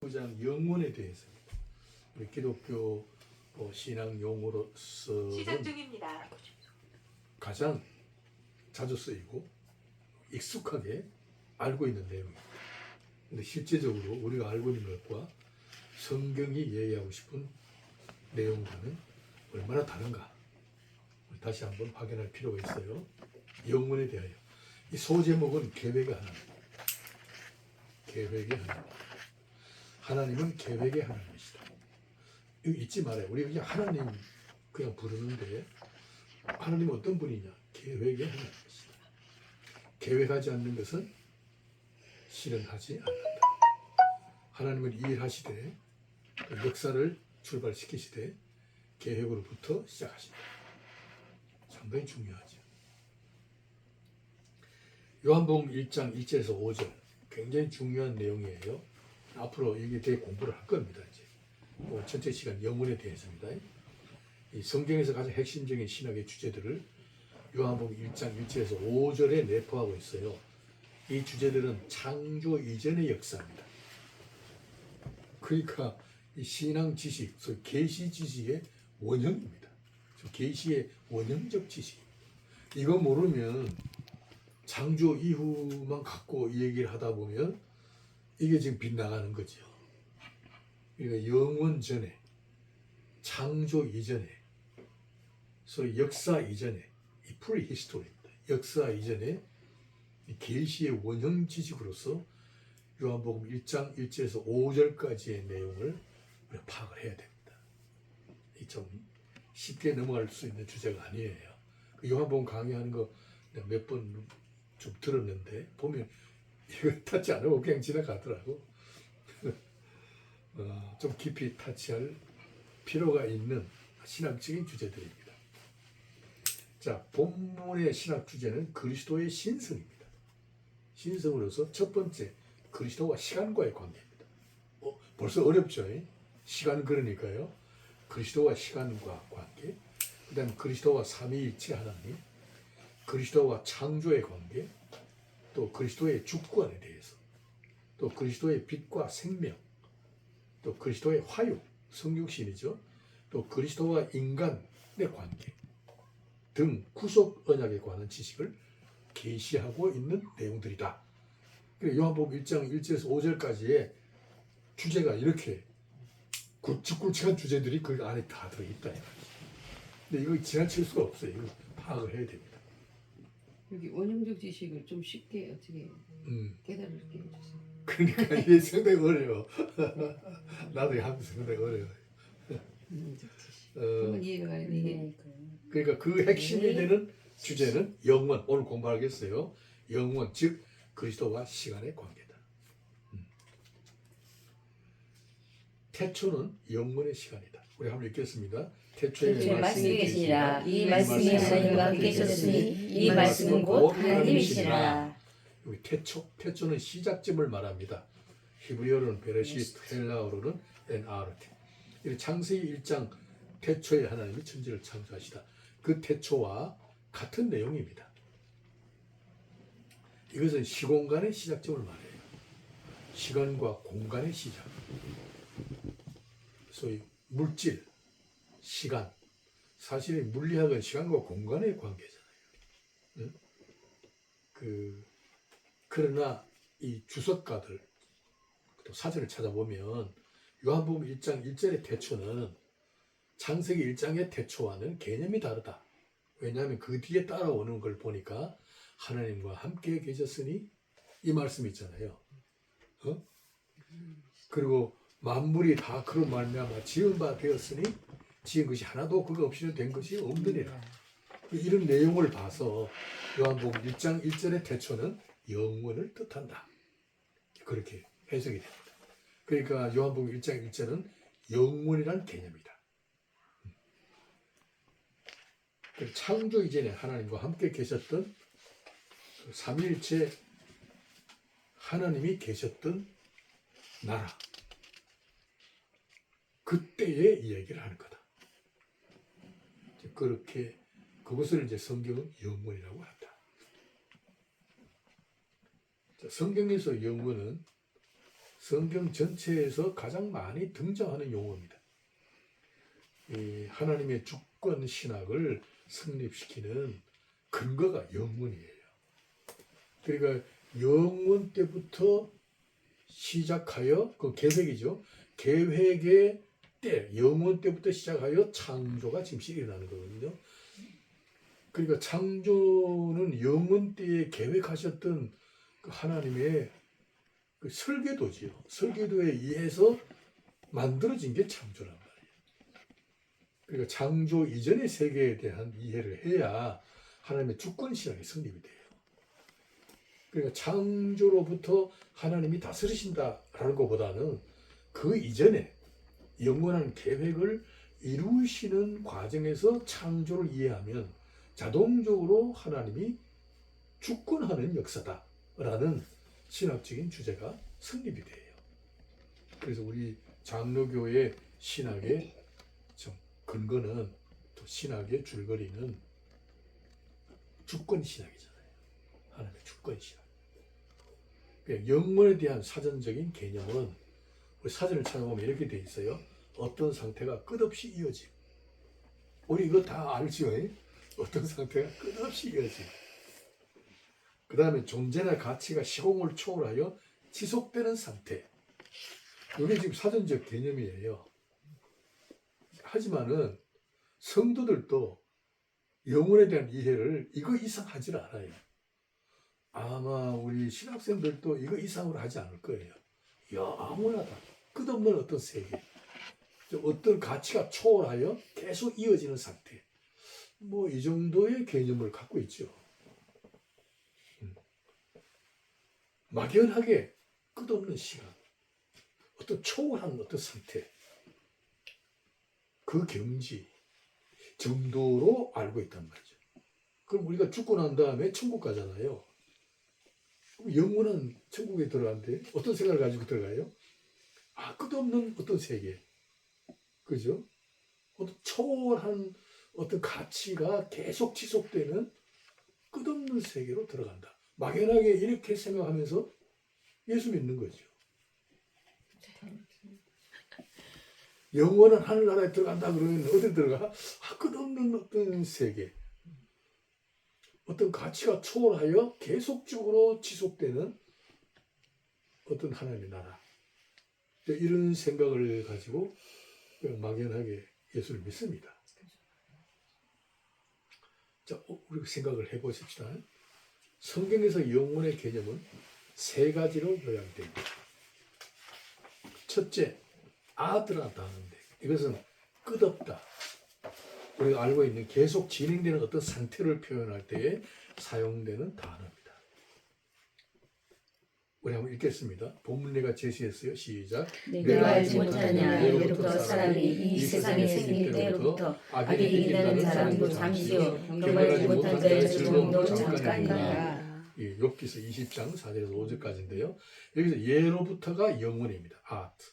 9장 영원에 대해서입니다. 우리 기독교 신앙 용어로서 시작 중입니다. 가장 자주 쓰이고 익숙하게 알고 있는 내용입니다. 근데 실제적으로 우리가 알고 있는 것과 성경이 얘기하고 싶은 내용과는 얼마나 다른가 다시 한번 확인할 필요가 있어요. 영원에 대하여. 이 소제목은 계획의 하나님. 계획의 하나님. 하나님은 계획의 하나님이시다. 이거 잊지 말아요. 우리가 그냥 하나님 그냥 부르는데 하나님은 어떤 분이냐? 계획의 하나님이시다. 계획하지 않는 것은 실현하지 않는다. 하나님은 일하시되 역사를 출발시키시되 계획으로부터 시작하신다. 상당히 중요하죠. 요한복음 1장 1절에서 5절 굉장히 중요한 내용이에요. 앞으로 이게 되게 공부를 할 겁니다. 이제 전체 시간 영혼에 대해서입니다. 이 성경에서 가장 핵심적인 신학의 주제들을 요한복음 1장 1절에서 5절에 내포하고 있어요. 이 주제들은 창조 이전의 역사입니다. 그러니까 이 신앙 지식, 소위 계시 지식의 원형입니다. 계시의 원형적 지식입니다. 이거 모르면 창조 이후만 갖고 이 얘기를 하다 보면 이게 지금 빗나가는 거죠. 그러니까 영원 전에, 창조 이전에, 소위 역사 이전에, 이 프리히스토리입니다. 역사 이전에 계시의 원형 지식으로서 요한복음 1장 1절에서 5절까지의 내용을 우리가 파악을 해야 됩니다. 이 좀 쉽게 넘어갈 수 있는 주제가 아니에요. 요한복음 강의하는 거 몇 번 좀 들었는데 보면 이거 타치 안 하고 그냥 지나가더라고. 좀 깊이 타치할 필요가 있는 신학적인 주제들입니다. 자, 본문의 신학 주제는 그리스도의 신성입니다. 신성으로서 첫 번째, 그리스도와 시간과의 관계입니다. 벌써 어렵죠? 시간 그러니까요. 그리스도와 시간과 관계, 그 다음에 그리스도와 삼위일체 하나님, 그리스도와 창조의 관계, 또 그리스도의 주권에 대해서, 또 그리스도의 빛과 생명, 또 그리스도의 화유, 성육신이죠. 또 그리스도와 인간의 관계 등 구속 언약에 관한 지식을 계시하고 있는 내용들이다. 요한복음 1장 1절에서 5절까지의 주제가 이렇게 굵직굵직한 주제들이 그 안에 다 들어있다. 근데 이거 지나칠 수가 없어요. 이거 파악을 해야 됩니다. 여기 원형적 지식을 좀 쉽게 어떻게 깨달을게 해주세요. 그러니까 이게 상당히 어려워. 나도 하면서 상당히 어려워. 원형적 지식. 한번 이해가 가는데 그러니까 그 핵심이 되는 주제는 영원. 오늘 공부하겠어요. 영원, 즉 그리스도와 시간의 관계다. 태초는 영원의 시간이다. 우리 한번 읽겠습니다. 태초에 말씀이 계시니라. 이 말씀이 하나님과 함께 계셨으니 이 말씀은 곧 하나님이시라. 여기 태초는 시작점을 말합니다. 히브리어로는 베레시트, 헬라어로는 엔아르테. 창세기 1장 태초에 하나님이 천지를 창조하시다. 그 태초와 같은 내용입니다. 이것은 시공간의 시작점을 말해요. 시간과 공간의 시작. 소위 물질, 시간. 사실 물리학은 시간과 공간의 관계잖아요. 그러나 이 주석가들 또 사전을 찾아보면 요한복음 1장 1절의 태초는 창세기 1장의 태초와는 개념이 다르다. 왜냐하면 그 뒤에 따라오는 걸 보니까 하나님과 함께 계셨으니 이 말씀 있잖아요. 그리고 만물이 다 그런 말미암아 지은 바 되었으니 지은 것이 하나도 그거 없이는 된 것이 없느니라. 이런 내용을 봐서 요한복음 1장 1절의 태초는 영원을 뜻한다. 그렇게 해석이 됩니다. 그러니까 요한복음 1장 1절은 영원이란 개념이다. 창조 이전에 하나님과 함께 계셨던 삼위일체 하나님이 계셨던 나라, 그때의 이야기를 하는 거다. 그렇게 그것을 이제 성경은 영원이라고 한다. 성경에서 영원은 성경 전체에서 가장 많이 등장하는 용어입니다. 이 하나님의 주권 신학을 성립시키는 근거가 영원이에요. 그러니까 영원 때부터 시작하여 그 계획이죠. 계획의 때, 영원 때부터 시작하여 창조가 지금 일어나는 거거든요. 그러니까 창조는 영원 때에 계획하셨던 그 하나님의 그 설계도지요. 설계도에 의해서 만들어진 게 창조란 말이에요. 그러니까 창조 이전의 세계에 대한 이해를 해야 하나님의 주권 신학이 성립이 돼요. 그러니까 창조로부터 하나님이 다스리신다라는 것보다는 그 이전에 영원한 계획을 이루시는 과정에서 창조를 이해하면 자동적으로 하나님이 주권하는 역사다라는 신학적인 주제가 성립이 돼요. 그래서 우리 장로교의 신학의 근거는 또 신학의 줄거리는 주권 신학이잖아요. 하나님의 주권 신학. 영원에 대한 사전적인 개념은 우리 사전을 찾아보면 이렇게 돼 있어요. 어떤 상태가 끝없이 이어짐. 우리 이거 다 알죠? 어떤 상태가 끝없이 이어짐. 그 다음에 존재나 가치가 시공을 초월하여 지속되는 상태. 이게 지금 사전적 개념이에요. 하지만은 성도들도 영혼에 대한 이해를 이거 이상 하질 않아요. 아마 우리 신학생들도 이거 이상으로 하지 않을 거예요. 영원하다. 끝없는 어떤 세계. 어떤 가치가 초월하여 계속 이어지는 상태. 뭐 이 정도의 개념을 갖고 있죠. 막연하게 끝없는 시간. 어떤 초월한 어떤 상태. 그 경지 정도로 알고 있단 말이죠. 그럼 우리가 죽고 난 다음에 천국 가잖아요. 그럼 영혼은 천국에 들어간대. 어떤 생각을 가지고 들어가요? 아, 끝없는 어떤 세계. 그죠? 어떤 초월한 어떤 가치가 계속 지속되는 끝없는 세계로 들어간다. 막연하게 이렇게 생각하면서 예수 믿는 거죠. 영원한 하늘나라에 들어간다 그러면 어디 들어가? 아, 끝없는 어떤 세계. 어떤 가치가 초월하여 계속적으로 지속되는 어떤 하나님의 나라. 이런 생각을 가지고 막연하게 예수를 믿습니다. 자, 우리 생각을 해보십시다. 성경에서 영혼의 개념은 세 가지로 요약됩니다. 첫째, 아드라 단어인데 이것은 끝없다. 우리가 알고 있는 계속 진행되는 어떤 상태를 표현할 때에 사용되는 단어입니다. 우리 한번 읽겠습니다. 본문 내가 제시했어요. 시작. 내가 알지 못하느냐 예로부터 사람이 이 세상에 생길 때로부터 악에 이긴다는 사람도 잠시요 경험하지 못한 자의 즐거움도 잠깐이라. 욥기서 20장 4절에서 5절까지인데요. 여기서 예로부터가 영원입니다. 아트.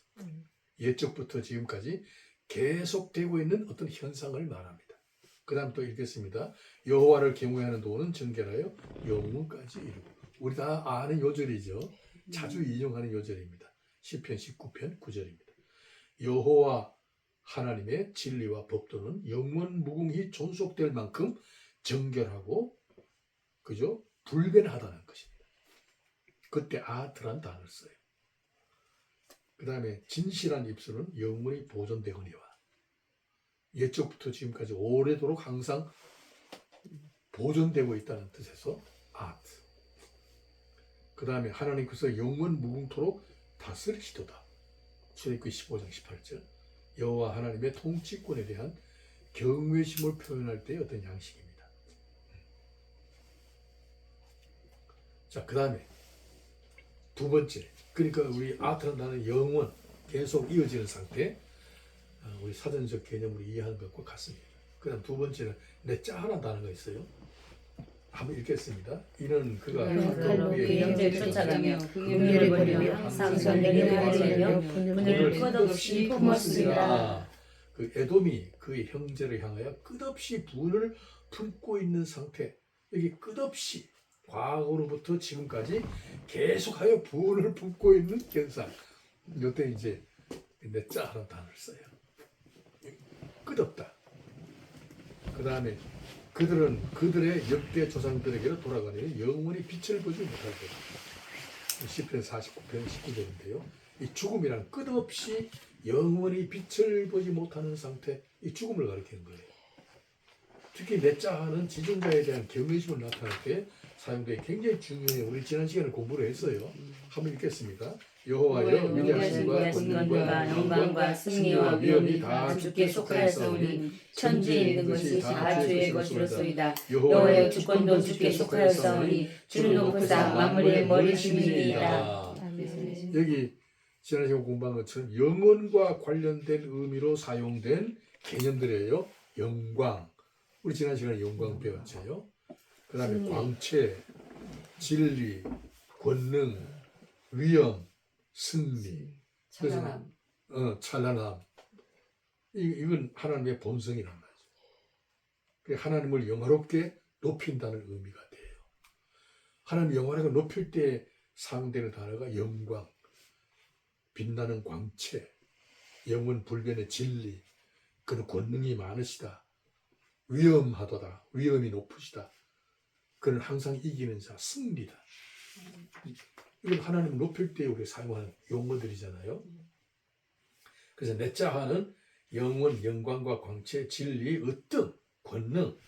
예적부터 지금까지 계속되고 있는 어떤 현상을 말합니다. 그 다음 또 읽겠습니다. 여호와를 경외하는 도는 정결하여 영원까지 이르고. 우리 다 아는 요절이죠. 자주 인용하는 요절입니다. 시편 19편 9절입니다. 여호와 하나님의 진리와 법도는 영원 무궁히 존속될 만큼 정결하고 그죠? 불변하다는 것입니다. 그때 아트란 단어를 써요. 그 다음에 진실한 입술은 영원히 보존되거니와 옛적부터 지금까지 오래도록 항상 보존되고 있다는 뜻에서 아트. 그 다음에 하나님께서 영원 무궁토록 다스리시도다. 출애굽기 15장 18절. 여호와 하나님의 통치권에 대한 경외심을 표현할 때의 어떤 양식입니다. 자, 그 다음에 두 번째. 그러니까 우리 아트라는 단어는 영원, 계속 이어지는 상태. 우리 사전적 개념으로 이해하는 것과 같습니다. 그 다음 두 번째는 내짜라는 단어가 있어요. 한번 읽겠습니다. 이는 그가 그로 그 형제를 쫓아가며 긍휼을 버리며 항상 전례를 하려며 분을 끝없이 품었습니다. 그 에돔이 그의 형제를 향하여 끝없이 분을 품고 있는 상태. 여기 끝없이 과거로부터 지금까지 계속하여 분을 품고 있는 현상. 이때 이제 내자하는 단어를 써요. 끝없다. 그 다음에 그들은 그들의 역대 조상들에게로 돌아가니 영원히 빛을 보지 못할 거다. 시편 49편 19절인데요. 이 죽음이란 끝없이 영원히 빛을 보지 못하는 상태, 이 죽음을 가리키는 거예요. 특히 내자하는 지존자에 대한 경외심을 나타낼 때 사용되어 굉장히 중요해요. 우리 지난 시간에 공부를 했어요. 한번 읽겠습니다. 여호와여 위대하심과 권능과 영광과 승리와 위엄이 다 주께 속하였사오니 천지에 있는 것이 다 주의 것이로소이다. 여호와여 주권도 주께 속하였사오니 주를 높으사 만물의 머리심이니이다. 여기 지난 시간 공부한 것처럼 영혼과 관련된 의미로 사용된 개념들이에요. 영광, 우리 지난 시간에 영광 배웠죠. 그 다음에 광채, 진리, 권능, 위엄, 승리, 찬란함. 찬란함. 이건 하나님의 본성이란 말이죠. 하나님을 영화롭게 높인다는 의미가 돼요. 하나님 영화롭게 높일 때 사용되는 단어가 영광, 빛나는 광채, 영원 불변의 진리, 그는 권능이 많으시다. 위엄하도다. 위엄이 높으시다. 그는 항상 이기는 자, 승리다. 이건 하나님을 높일 때 우리가 사용하는 용어들이잖아요. 그래서 내자하는 영원, 영광과 광채, 진리, 으뜸, 권능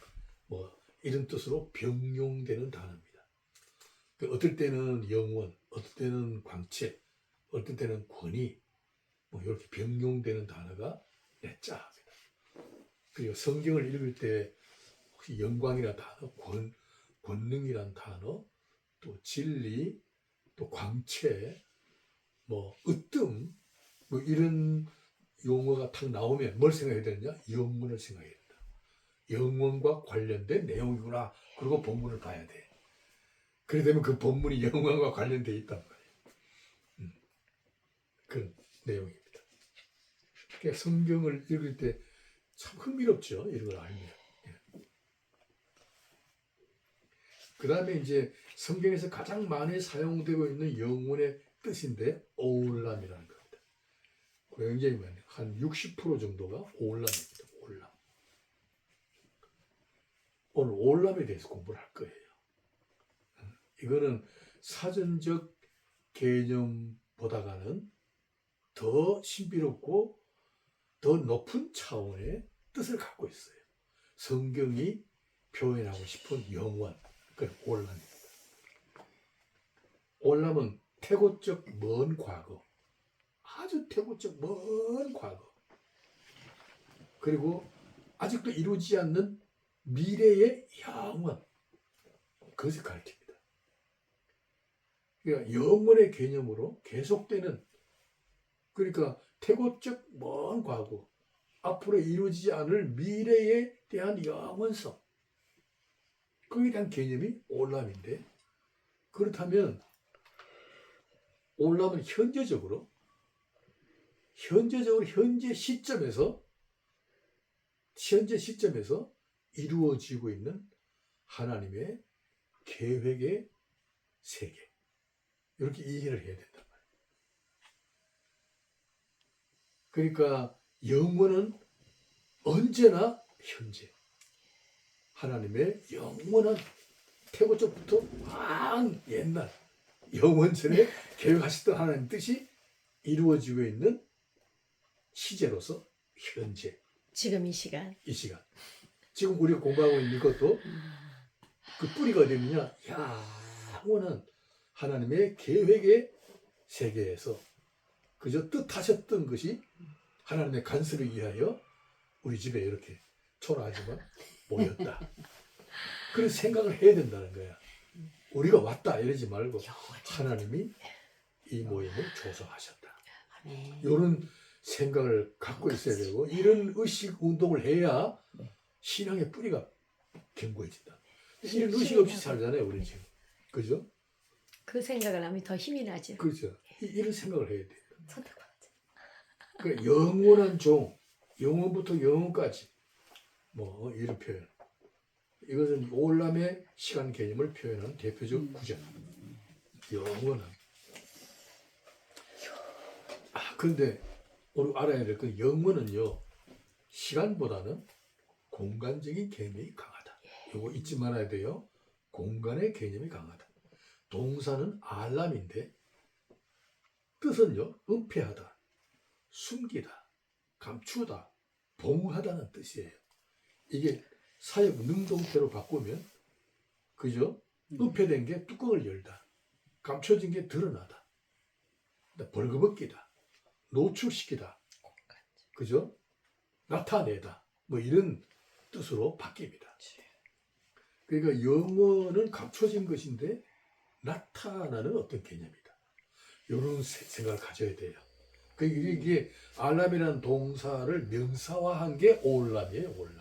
뭐 이런 뜻으로 병용되는 단어입니다. 어떨 때는 영원, 어떨 때는 광채, 어떨 때는 권위 뭐 이렇게 병용되는 단어가 내자합니다. 그리고 성경을 읽을 때 혹시 영광이라는 단어, 권능이란 단어, 또 진리, 또 광채, 뭐 으뜸, 뭐 이런 용어가 탁 나오면 뭘 생각해야 되느냐? 영문을 생각해야 된다. 영문과 관련된 내용이구나. 그리고 본문을 봐야 돼. 그래 되면 그 본문이 영문과 관련돼 있단 말이에요. 그런 내용입니다. 그러니까 성경을 읽을 때 참 흥미롭죠. 이런 걸 알면. 그 다음에 이제 성경에서 가장 많이 사용되고 있는 영혼의 뜻인데 오울람이라는 겁니다. 굉장히 많아요. 한 60% 정도가 오울람입니다. 오울람. 오늘 오울람에 대해서 공부를 할 거예요. 이거는 사전적 개념보다가는 더 신비롭고 더 높은 차원의 뜻을 갖고 있어요. 성경이 표현하고 싶은 영원, 그건 오울람입니다. 오울람은 태고적 먼 과거, 아주 태고적 먼 과거, 그리고 아직도 이루어지지 않는 미래의 영원, 그것을 가리킵니다. 그러니까 영원의 개념으로 계속되는, 그러니까 태고적 먼 과거, 앞으로 이루어지지 않을 미래에 대한 영원성, 거기에 대한 개념이 오울람인데, 그렇다면 오울람은 현재 시점에서 이루어지고 있는 하나님의 계획의 세계, 이렇게 이해를 해야 된단 말이에요. 그러니까 영원은 언제나 현재, 하나님의 영원한 태고적부터 왕 옛날 영원전에 계획하셨던 하나님 뜻이 이루어지고 있는 시제로서 현재, 지금 이 시간. 지금 우리가 공부하고 있는 것도 그 뿌리가 어디 있느냐? 영원한 하나님의 계획의 세계에서 그저 뜻하셨던 것이 하나님의 간섭을 위하여 우리 집에 이렇게 초라하지만 모였다. 그런 생각을 해야 된다는 거야. 우리가 왔다 이러지 말고 하나님이 이 모임을 조성하셨다. 이런 생각을 갖고 있어야 되고, 이런 의식 운동을 해야 신앙의 뿌리가 견고해진다. 이런 의식 없이 살잖아요, 우리 지금. 그죠? 그 생각을 하면 더 힘이 나죠. 그렇죠. 이런 생각을 해야 된다. 그러니까 영원한 종, 영원부터 영원까지 뭐 이런 표현. 이것은 오울람의 시간 개념을 표현하는 대표적 구절. 영원한. 근데 우리 알아야 될 건 영어는요, 시간보다는 공간적인 개념이 강하다. 이거 잊지 말아야 돼요. 공간의 개념이 강하다. 동사는 알람인데 뜻은요, 은폐하다, 숨기다, 감추다, 봉하다는 뜻이에요. 이게 사역 능동태로 바꾸면, 그죠? 은폐된 게 뚜껑을 열다, 감춰진 게 드러나다, 벌거벗기다, 노출시키다, 그죠? 나타내다, 뭐 이런 뜻으로 바뀝니다. 그러니까 영어는 감춰진 것인데 나타나는 어떤 개념이다. 이런 생각을 가져야 돼요. 이게 알람이라는 동사를 명사화한 게 올람이에요. 올람.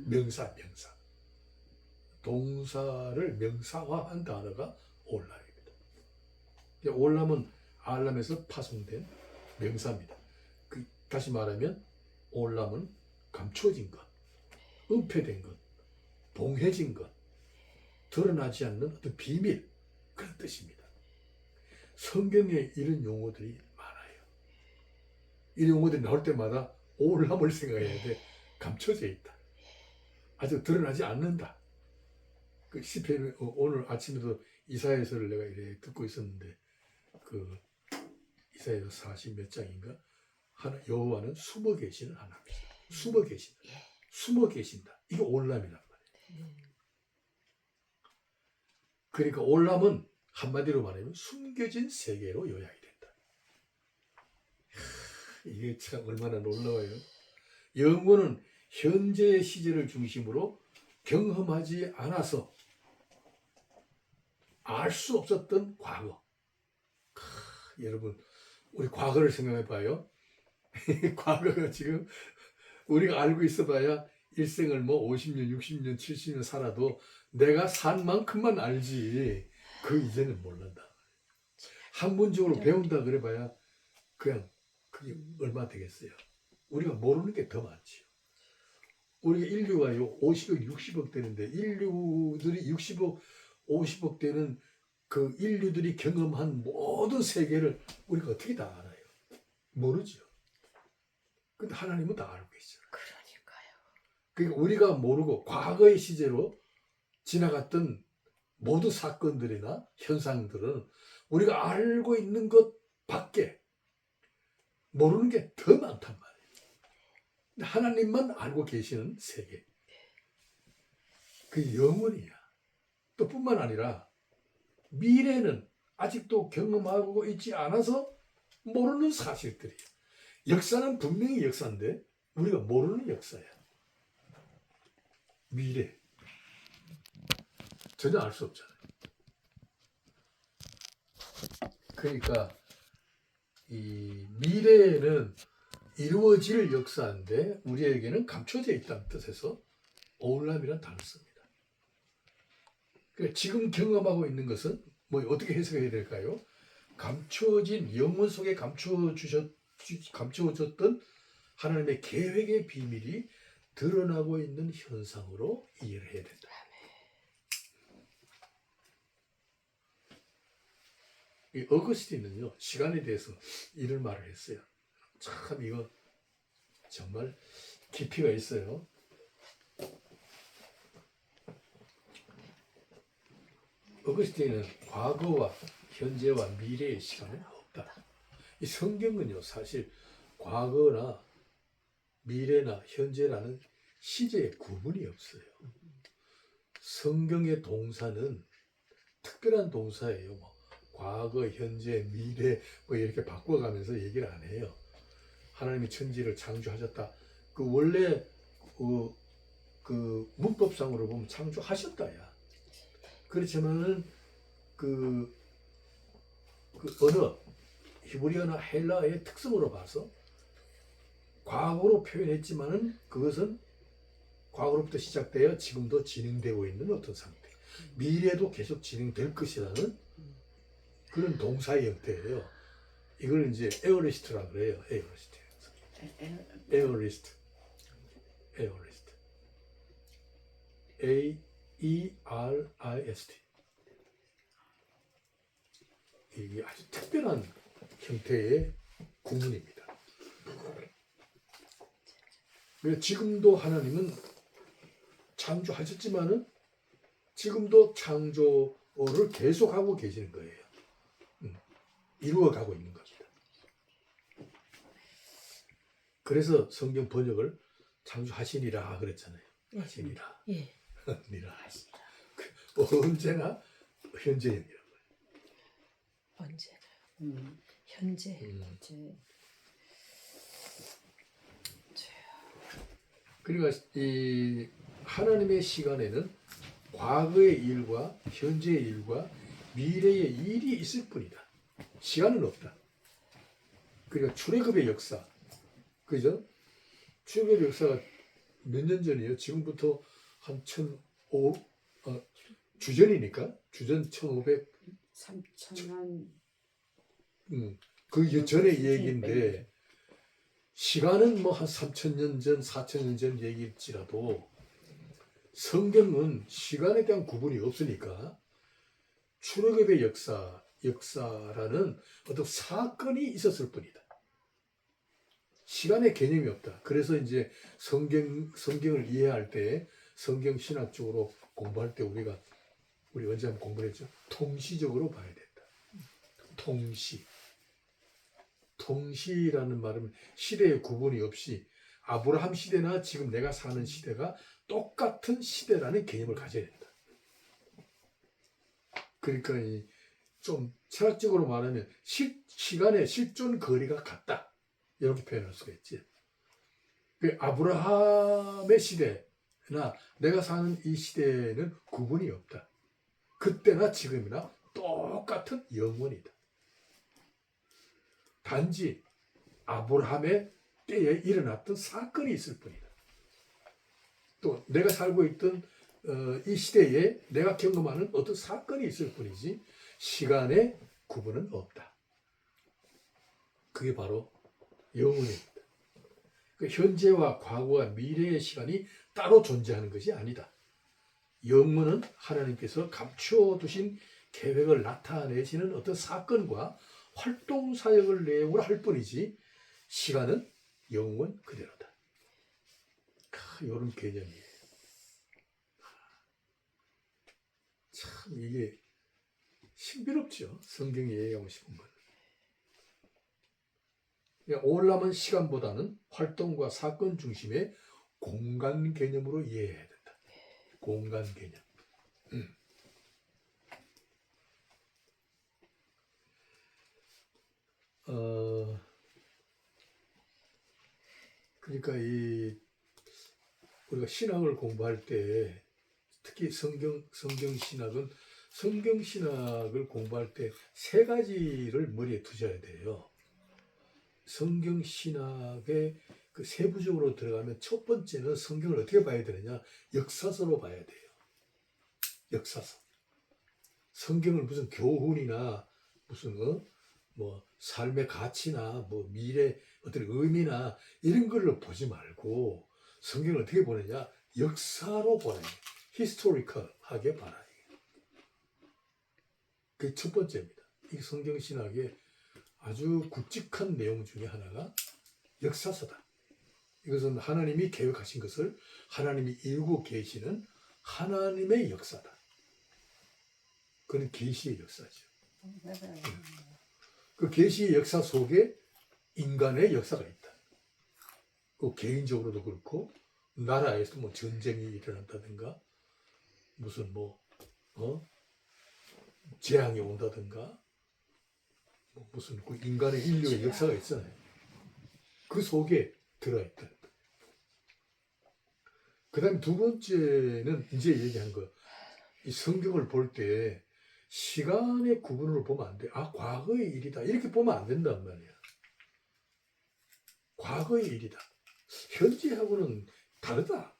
명사. 동사를 명사화한 단어가 올람입니다. 올람은 알람에서 파송된 명사입니다. 다시 말하면 올람은 감춰진 것, 은폐된 것, 봉해진 것, 드러나지 않는 어떤 비밀, 그런 뜻입니다. 성경에 이런 용어들이 많아요. 이 용어들이 나올 때마다 올람을 생각해야 돼. 감춰져 있다. 아직 드러나지 않는다. 그 시편, 오늘 아침에도 이사야서를 내가 이렇게 듣고 있었는데, 그 이사야서 40 몇 장인가? 여호와는 숨어 계시는 하나님이다. 숨어 계신다. 숨어 계신다. 이게 올람이란 말이에요. 그러니까 올람은 한마디로 말하면 숨겨진 세계로 요약이 된다. 이게 참 얼마나 놀라워요. 영혼은 현재의 시제를 중심으로 경험하지 않아서 알 수 없었던 과거. 여러분, 우리 과거를 생각해 봐요. 과거가 지금 우리가 알고 있어 봐야 일생을 뭐 50년, 60년, 70년 살아도 내가 산 만큼만 알지 그 이제는 모른다. 학문적으로 배운다 그래 봐야 그냥 그게 얼마 되겠어요. 우리가 모르는 게 더 많지요. 우리가 인류가 50억, 60억 되는데 인류들이 60억, 50억 되는 그 인류들이 경험한 모든 세계를 우리가 어떻게 다 알아요? 모르죠. 근데 하나님은 다 알고 계시잖아요. 그러니까요. 그러니까 우리가 모르고 과거의 시제로 지나갔던 모든 사건들이나 현상들은 우리가 알고 있는 것 밖에 모르는 게 더 많단 말이에요. 근데 하나님만 알고 계시는 세계. 그게 영원이야. 또 뿐만 아니라 미래는 아직도 경험하고 있지 않아서 모르는 사실들이에요. 역사는 분명히 역사인데 우리가 모르는 역사야. 미래. 전혀 알 수 없잖아요. 그러니까 이 미래에는 이루어질 역사인데 우리에게는 감춰져 있다는 뜻에서 오울람이라는 단어를 씁니다. 그러니까 지금 경험하고 있는 것은 뭐 어떻게 해석해야 될까요? 감춰진 영혼 속에 감춰졌던 하나님의 계획의 비밀이 드러나고 있는 현상으로 이해를 해야 된다. 이 어거스틴은요, 시간에 대해서 이런 말을 했어요. 참 이거 정말 깊이가 있어요. 어거스틴은 과거와 현재와 미래의 시간은 없다. 이 성경은요, 사실 과거나 미래나 현재라는 시제의 구분이 없어요. 성경의 동사는 특별한 동사예요. 뭐 과거, 현재, 미래 뭐 이렇게 바꿔가면서 얘기를 안 해요. 하나님이 천지를 창조하셨다. 그 원래 그 문법상으로 보면 창조하셨다야. 그렇지만은 그 언어, 히브리어나 헬라어의 특성으로 봐서 과거로 표현했지만은 그것은 과거로부터 시작되어 지금도 진행되고 있는 어떤 상태. 미래도 계속 진행될 것이라는 그런 동사의 형태예요. 이걸 이제 에어리스트라 그래요. 에어리스트. 에어리스트. 에어리스트. A-E-R-I-S-T. 이게 아주 특별한 형태의 구문입니다. 그래서 지금도 하나님은 창조하셨지만은 지금도 창조를 계속하고 계시는 거예요. 이루어가고 있는 겁니다. 그래서 성경 번역을 창조하시니라 그랬잖아요. 하시니라. 예. 니라. 언제나 현재형이라고. 언제나. 현재. 그러니까 이 하나님의 시간에는 과거의 일과 현재의 일과 미래의 일이 있을 뿐이다. 시간은 없다. 그러니까 출애굽의 역사, 그죠? 출애굽의 역사가 몇 년 전이에요? 지금부터 한 1500, 주전이니까 주전 1500, 3,000년 그 전의 얘기인데 시간은 뭐 한 3000년 전, 4000년 전 얘기일지라도 성경은 시간에 대한 구분이 없으니까 출애굽의 역사라는 어떤 사건이 있었을 뿐이다. 시간의 개념이 없다. 그래서 이제 성경을 이해할 때 성경 신학적으로 공부할 때 우리 언제 한번 공부했죠? 통시적으로 봐야 된다. 통시라는 말은 시대의 구분이 없이 아브라함 시대나 지금 내가 사는 시대가 똑같은 시대라는 개념을 가져야 된다. 그러니까 좀 철학적으로 말하면 시간의 실존 거리가 같다. 이렇게 표현할 수가 있지. 그 아브라함의 시대나 내가 사는 이 시대에는 구분이 없다. 그때나 지금이나 똑같은 영원이다. 단지 아브라함의 때에 일어났던 사건이 있을 뿐이다. 또 내가 살고 있던 이 시대에 내가 경험하는 어떤 사건이 있을 뿐이지 시간의 구분은 없다. 그게 바로 영원입니다. 그 현재와 과거와 미래의 시간이 따로 존재하는 것이 아니다. 영원은 하나님께서 감춰두신 계획을 나타내시는 어떤 사건과 활동 사역을 내용으로 할 뿐이지 시간은 영원 그대로다. 이런 개념이에요. 참 이게 신비롭죠. 성경이 얘기하고 싶은 건. 오늘남은 시간보다는 활동과 사건 중심의 공간 개념으로 이해해야 된다. 공간 개념. 그러니까 우리가 신학을 공부할 때 특히 성경 신학을 공부할 때 세 가지를 머리에 두셔야 돼요. 성경 신학에 그 세부적으로 들어가면 첫 번째는 성경을 어떻게 봐야 되느냐? 역사서로 봐야 돼요. 역사서. 성경을 무슨 교훈이나 무슨 뭐 삶의 가치나 뭐 미래 어떤 의미나 이런 걸로 보지 말고 성경을 어떻게 보느냐? 역사로 보라. 히스토리컬하게 봐라. 그게 첫 번째입니다. 이 성경 신학의 아주 굵직한 내용 중에 하나가 역사서다. 이것은 하나님이 계획하신 것을 하나님이 이루고 계시는 하나님의 역사다. 그건 계시의 역사죠. 그 계시의 역사 속에 인간의 역사가 있다. 그 개인적으로도 그렇고 나라에서 뭐 전쟁이 일어난다든가 무슨 재앙이 온다든가 무슨 그 인간의 인류의 역사가 있잖아요. 그 속에 들어있다. 그 다음에 두 번째는 이제 얘기한 거. 이 성경을 볼 때 시간의 구분으로 보면 안 돼. 과거의 일이다. 이렇게 보면 안 된단 말이야. 과거의 일이다. 현재하고는 다르다.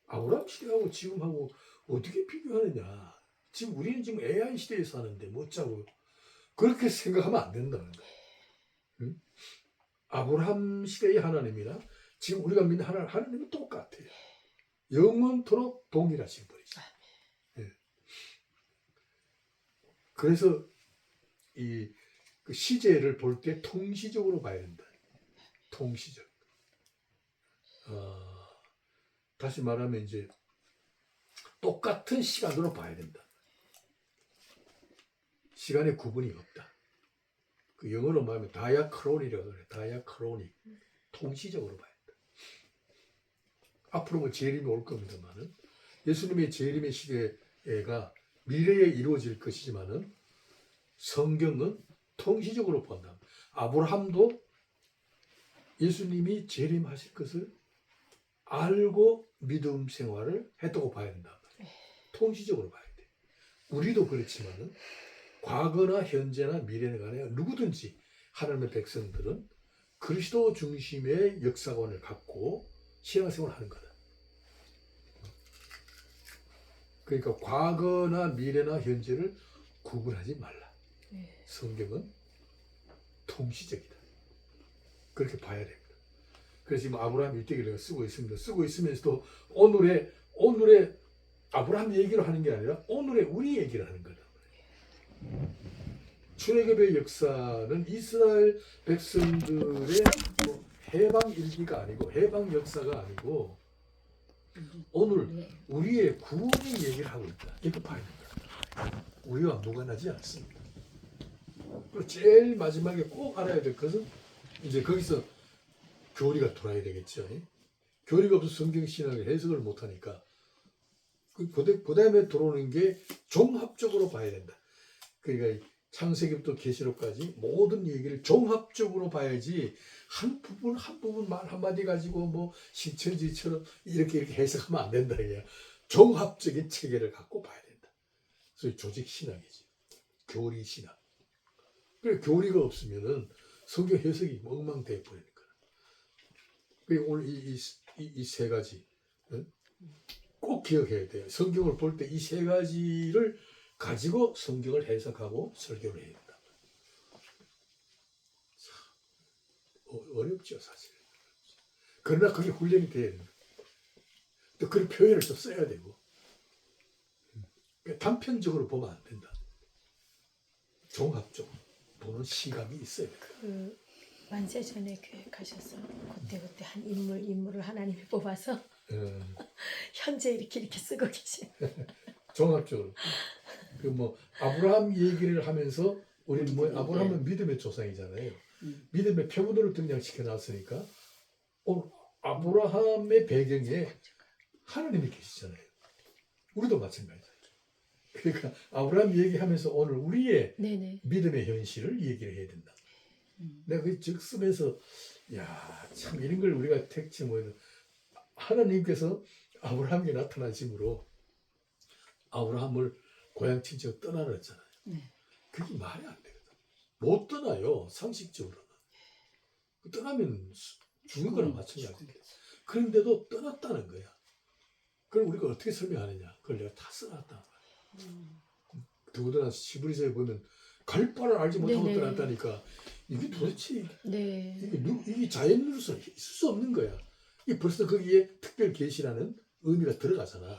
아브라함 시대하고 지금하고 어떻게 비교하느냐. 우리는 지금 AI 시대에 사는데 뭐 어쩌고. 그렇게 생각하면 안 된다는 거야. 응? 아브라함 시대의 하나님이나 지금 우리가 믿는 하나님은 똑같아요. 영원토록 동일하신 분이죠. 예. 그래서 이 그 시제를 볼 때 통시적으로 봐야 된다. 통시적. 다시 말하면 이제 똑같은 시간으로 봐야 된다. 시간의 구분이 없다. 그 영어로 말하면 다이아크로니라고 그래. 다이아크로니. 통시적으로 봐야 된다. 앞으로 뭐 재림이 올 겁니다만은 예수님의 재림의 시대가 미래에 이루어질 것이지만은 성경은 통시적으로 본다. 아브라함도 예수님이 재림하실 것을 알고 믿음 생활을 했다고 봐야 된다. 통시적으로 봐야 돼. 우리도 그렇지만은 과거나 현재나 미래나 간에 누구든지 하나님의 백성들은 그리스도 중심의 역사관을 갖고 신앙생활을 하는 거다. 그러니까 과거나 미래나 현재를 구분하지 말라. 성경은 통시적이다. 그렇게 봐야 됩니다. 그래서 지금 아브라함 일대기를 내가 쓰고 있습니다. 쓰고 있으면서도 오늘의 아브라함 얘기를 하는 게 아니라 오늘의 우리 얘기를 하는 거다. 출애굽의 역사는 이스라엘 백성들의 뭐 해방 일기가 아니고 해방 역사가 아니고 오늘 우리의 구원의 얘기를 하고 있다. 이렇게 봐야 된다. 우리와 무관하지 않습니다. 그리고 제일 마지막에 꼭 알아야 될 것은 이제 거기서 교리가 돌아야 되겠죠. 교리가 없어 성경 신학의 해석을 못하니까 그 다음에 들어오는 게 종합적으로 봐야 된다. 그러니까 창세기부터 계시록까지 모든 얘기를 종합적으로 봐야지 한 부분 말 한마디 가지고 뭐 신천지처럼 이렇게 해석하면 안 된다. 이게 종합적인 체계를 갖고 봐야 된다. 그래서 조직 신학이지. 교리 신학. 그래 교리가 없으면은 성경 해석이 엉망돼 버리니까. 그리고 오늘 이 세 가지 꼭 기억해야 돼요. 성경을 볼 때 이 세 가지를 가지고 성경을 해석하고 설교를 해야 된다. 어렵죠, 사실. 그러나 그게 훈련이 돼야 됩니다. 또 그런 표현을 또 써야 되고. 단편적으로 보면 안 된다. 종합적으로 보는 시각이 있어야 된다. 그 만세 전에 교회 가셔서 그때 한 인물을 하나님이 뽑아서 현재 이렇게 쓰고 계신. 종합적으로. 그 뭐 아브라함 얘기를 하면서 우리는 뭐 아브라함은 믿음의 조상이잖아요. 믿음의 표본으로 등장시켜 놨으니까 아브라함의 배경에 하나님이 계시잖아요. 우리도 마찬가지예요. 그러니까 아브라함 얘기하면서 오늘 우리의 네네. 믿음의 현실을 얘기를 해야 된다. 내가 그 즉 쓰면서 야, 참 이런 걸 우리가 택지 뭐는 하나님께서 아브라함에게 나타나심으로 아브라함을 고향 친척 떠나라 했잖아요. 그게 말이 안 되거든. 못 떠나요. 상식적으로는. 떠나면 죽는 거랑 마찬가지입니다. 그런데도 떠났다는 거야. 그럼 우리가 어떻게 설명하느냐. 그걸 내가 다 써놨다. 더군다나 시브리서에 보면 갈 바를 알지 못하고 네네. 떠났다니까 이게 도대체 네. 이게 자연으로서 있을 수 없는 거야. 이게 벌써 거기에 특별 계시라는 의미가 들어가잖아.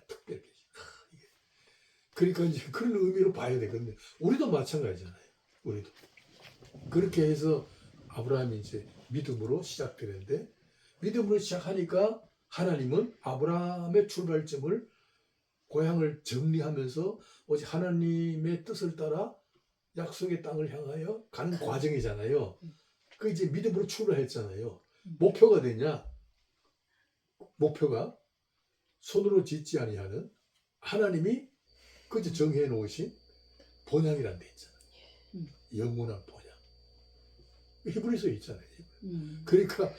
특별 계시. 그러니까 이제 그런 의미로 봐야 되거든요. 우리도 마찬가지잖아요. 우리도 그렇게 해서 아브라함이 이제 믿음으로 시작되는데 믿음으로 시작하니까 하나님은 아브라함의 출발점을 고향을 정리하면서 오직 하나님의 뜻을 따라 약속의 땅을 향하여 가는 과정이잖아요. 그 이제 믿음으로 출발했잖아요. 목표가 되냐? 목표가 손으로 짓지 아니하는 하나님이 그저 정해 놓으신 본향이란 데 있잖아요. 영원한 본향. 히브리서에 있잖아요. 그러니까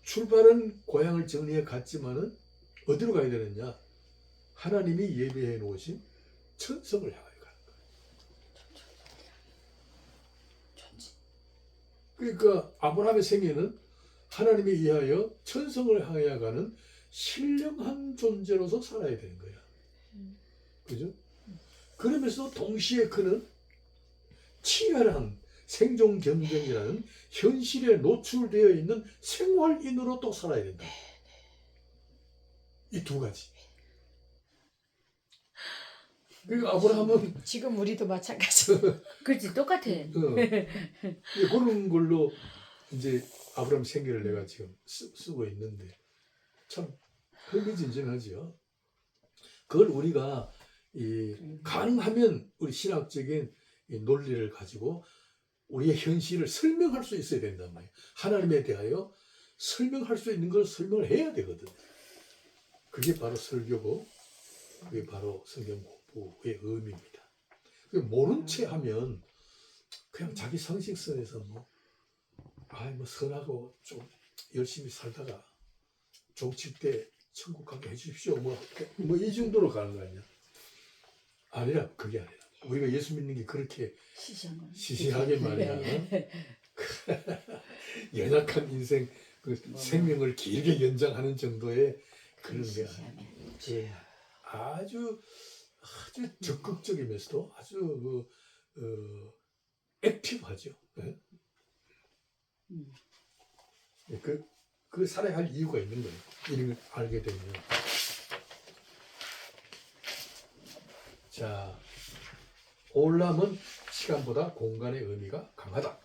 출발은 고향을 정리해 갔지만은 어디로 가야 되느냐? 하나님이 예비해 놓으신 천성을 향하여 가는 거예요. 그러니까 아브라함의 생애는 하나님에 의하여 천성을 향하여 가는 신령한 존재로서 살아야 되는 거야. 그죠? 그러면서 동시에 그는 치열한 생존 경쟁이라는 현실에 노출되어 있는 생활인으로 또 살아야 된다. 이 두 가지. 그러니까 아브라함은 지금 우리도 마찬가지. 그렇지 똑같아. 그런 걸로 이제 아브라함 생계를 내가 지금 쓰고 있는데 참 흥미진진하죠. 그걸 우리가 가능하면 우리 신학적인 이 논리를 가지고 우리의 현실을 설명할 수 있어야 된단 말이에요. 하나님에 대하여 설명할 수 있는 걸 설명을 해야 되거든. 그게 바로 설교고 그게 바로 성경 공부의 의미입니다. 모른 채 하면 그냥 자기 상식선에서 뭐 선하고 좀 열심히 살다가 종칠 때 천국 가게 해주십시오. 뭐 이 정도로 가는 거 아니야? 아니라 그게 아니라 우리가 예수 믿는 게 그렇게 시시하게 말이야. 연약한 인생 그 생명을 길게 연장하는 정도의 그런 게 아니야. 아주 적극적이면서도 아주 액티브하죠. 네? 그 살아야 할 이유가 있는 거예요. 이런 걸 알게 되면. 자, 올람은 시간보다 공간의 의미가 강하다.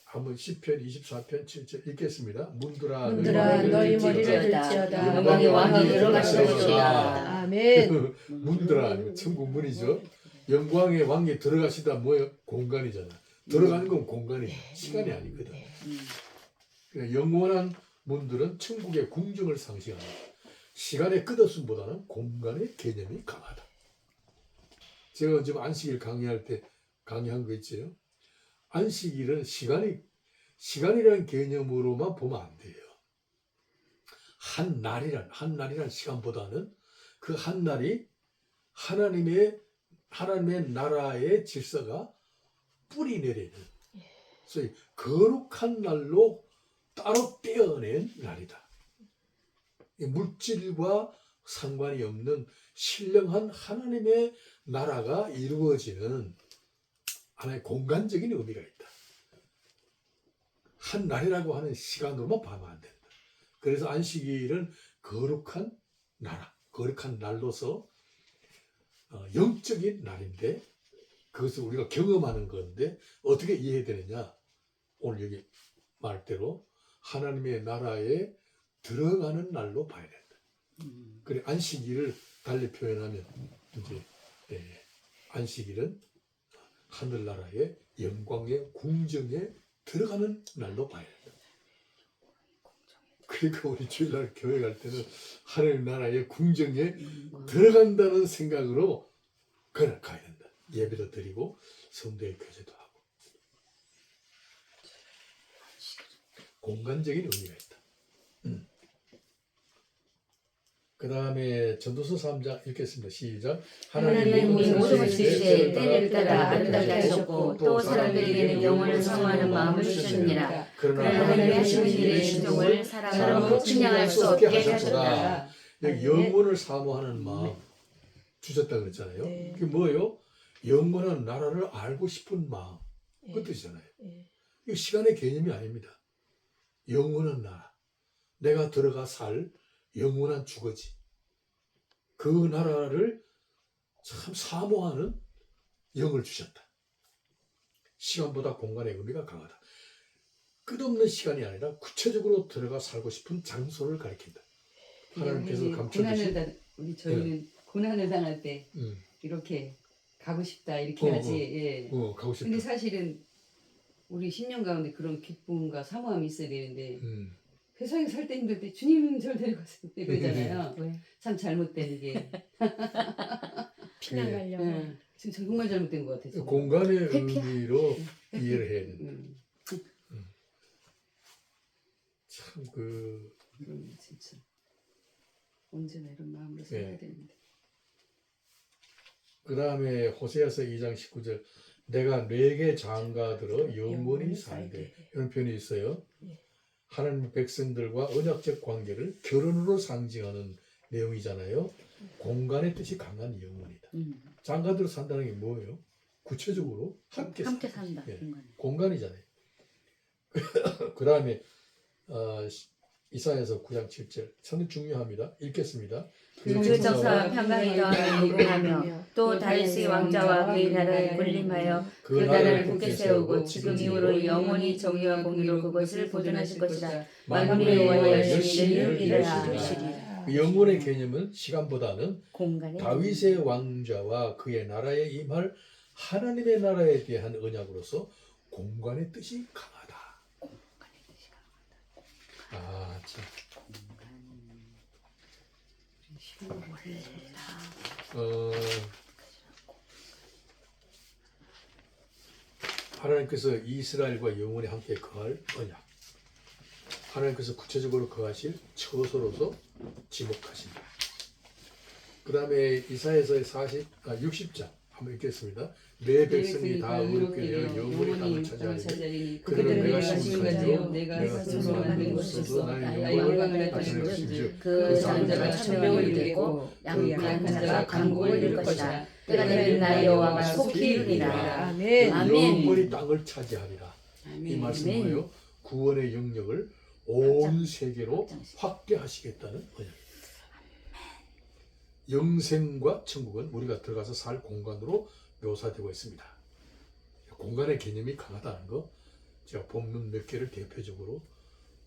한번 시편 24편 7절 읽겠습니다. 문들아 너희 머리를 들지어다. 영광의 왕이 들어가시도다. 아멘. 문들아 천국 문이죠. 영광의 왕이 들어가시다 뭐예요? 공간이잖아. 들어가는 건 공간이야. 시간이 아니거든. 그러니까 영원한 문들은 천국의 궁정을 상징하는 시간의 끝없음보다는 공간의 개념이 강하다. 제가 지금 안식일 강의할 때 강의한 거 있죠. 안식일은 시간이라는 개념으로만 보면 안 돼요. 한 날이란 시간보다는 그 한 날이 하나님의 나라의 질서가 뿌리 내리는 소위 거룩한 날로 따로 떼어낸 날이다. 물질과 상관이 없는 신령한 하나님의 나라가 이루어지는 하나의 공간적인 의미가 있다. 한 날이라고 하는 시간으로만 봐면 안 된다. 그래서 안식일은 거룩한 나라, 거룩한 날로서 영적인 날인데 그것을 우리가 경험하는 건데 어떻게 이해되느냐? 오늘 여기 말대로 하나님의 나라에 들어가는 날로 봐야 된다. 그래 안식일을 달리 표현하면 이제 안식일은 하늘나라의 영광의 궁정에 들어가는 날로 봐야 된다. 그러니까 우리 주일날 교회 갈 때는 하늘나라의 궁정에 들어간다는 생각으로 그날 가야 된다. 예배도 드리고 성도의 교제도 하고 공간적인 의미가 있다. 그 다음에 전도서 3장 읽겠습니다. 시작. 하나님의 모든 것을 주시되 때를 따라 아름답게 하셨고 또 사람들에게는 영원을 사모하는 마음을 주셨느니라. 그러나 하나님의 하시는 일의 신종을 사람으로 측량할 수 없게 하셨다. 여기 영원을 사모하는 마음 주셨다 그랬잖아요. 네. 그게 뭐예요? 영원한 나라를 알고 싶은 마음 그 뜻이잖아요. 이거 시간의 개념이 아닙니다. 영원한 나라, 내가 들어가 살 영원한 주거지. 그 나라를 참 사모하는 영을 주셨다. 시간보다 공간의 의미가 강하다. 끝없는 시간이 아니라 구체적으로 들어가 살고 싶은 장소를 가리킨다. 하나님께서 감춰주신 우리 저희는 고난을 당할 때 이렇게 가고 싶다 이렇게 하지. 가고 싶다. 근데 사실은 우리 10년 가운데 그런 기쁨과 사모함이 있어야 되는데 세상에 살 때 힘들 때 주님 저를 데려가세요 이러잖아요. 참 잘못된 이게. 피난 가려고. 지금 정말 잘못된 것 같아요. 공간의 의미로 이해를 해야 된다. 참 진짜 언제나 이런 마음으로 살아야 되는데. 그 다음에 호세아서 2장 19절 내가 네게 장가들어 영원히 살되 이런 표현이 있어요. 하나님 백성들과 언약적 관계를 결혼으로 상징하는 내용이잖아요. 공간의 뜻이 강한 영혼이다. 장가들어 산다는 게 뭐예요? 구체적으로 함께 산다. 네. 공간이잖아요. 그 다음에 이사야서 9장 7절 상당히 중요합니다. 읽겠습니다. 그 정사와 평강이 더하여 무궁하며 또 다윗의 왕자와 그의 나라에 군림하여 그 나라를 굳게 세우고 지금 이후로 영원히 정의와 공의로 그것을 보존하실 것이라. 만군의 여호와 열심히 일하시리라. 그 영원의 개념은 시간보다는 공간의 다윗의 왕자와 그의 나라에 임할 하나님의 나라에 대한 언약으로서 공간의 뜻이 강하다. 아, 참. 하나님께서 이스라엘과 영원히 함께 거할 언약. 하나님께서 구체적으로 거하실 처소로서 지목하신다. 그 다음에 이사야서의 60장 한번 읽겠습니다. 내 백성이 다 의롭게 되어 영원히 땅을 차지하리니 그들은 내가 심은 가지요 내가 소송하는 곳에서 나의 영광을 나타낼 것이며 그 장자가 천명을 이루고 양육한 자가 강국을 이룰 것이라. 때가 되면 나의 여호와가 속히 이루리라. 아멘. 아멘. 영원히 땅을 차지하리라. 이 말씀 뭐예요? 구원의 영역을 온 세계로 확대하시겠다는 언약입니다. 영생과 천국은 우리가 들어가서 살 공간으로 묘사되고 있습니다. 공간의 개념이 강하다는 거 제가 본문 몇 개를 대표적으로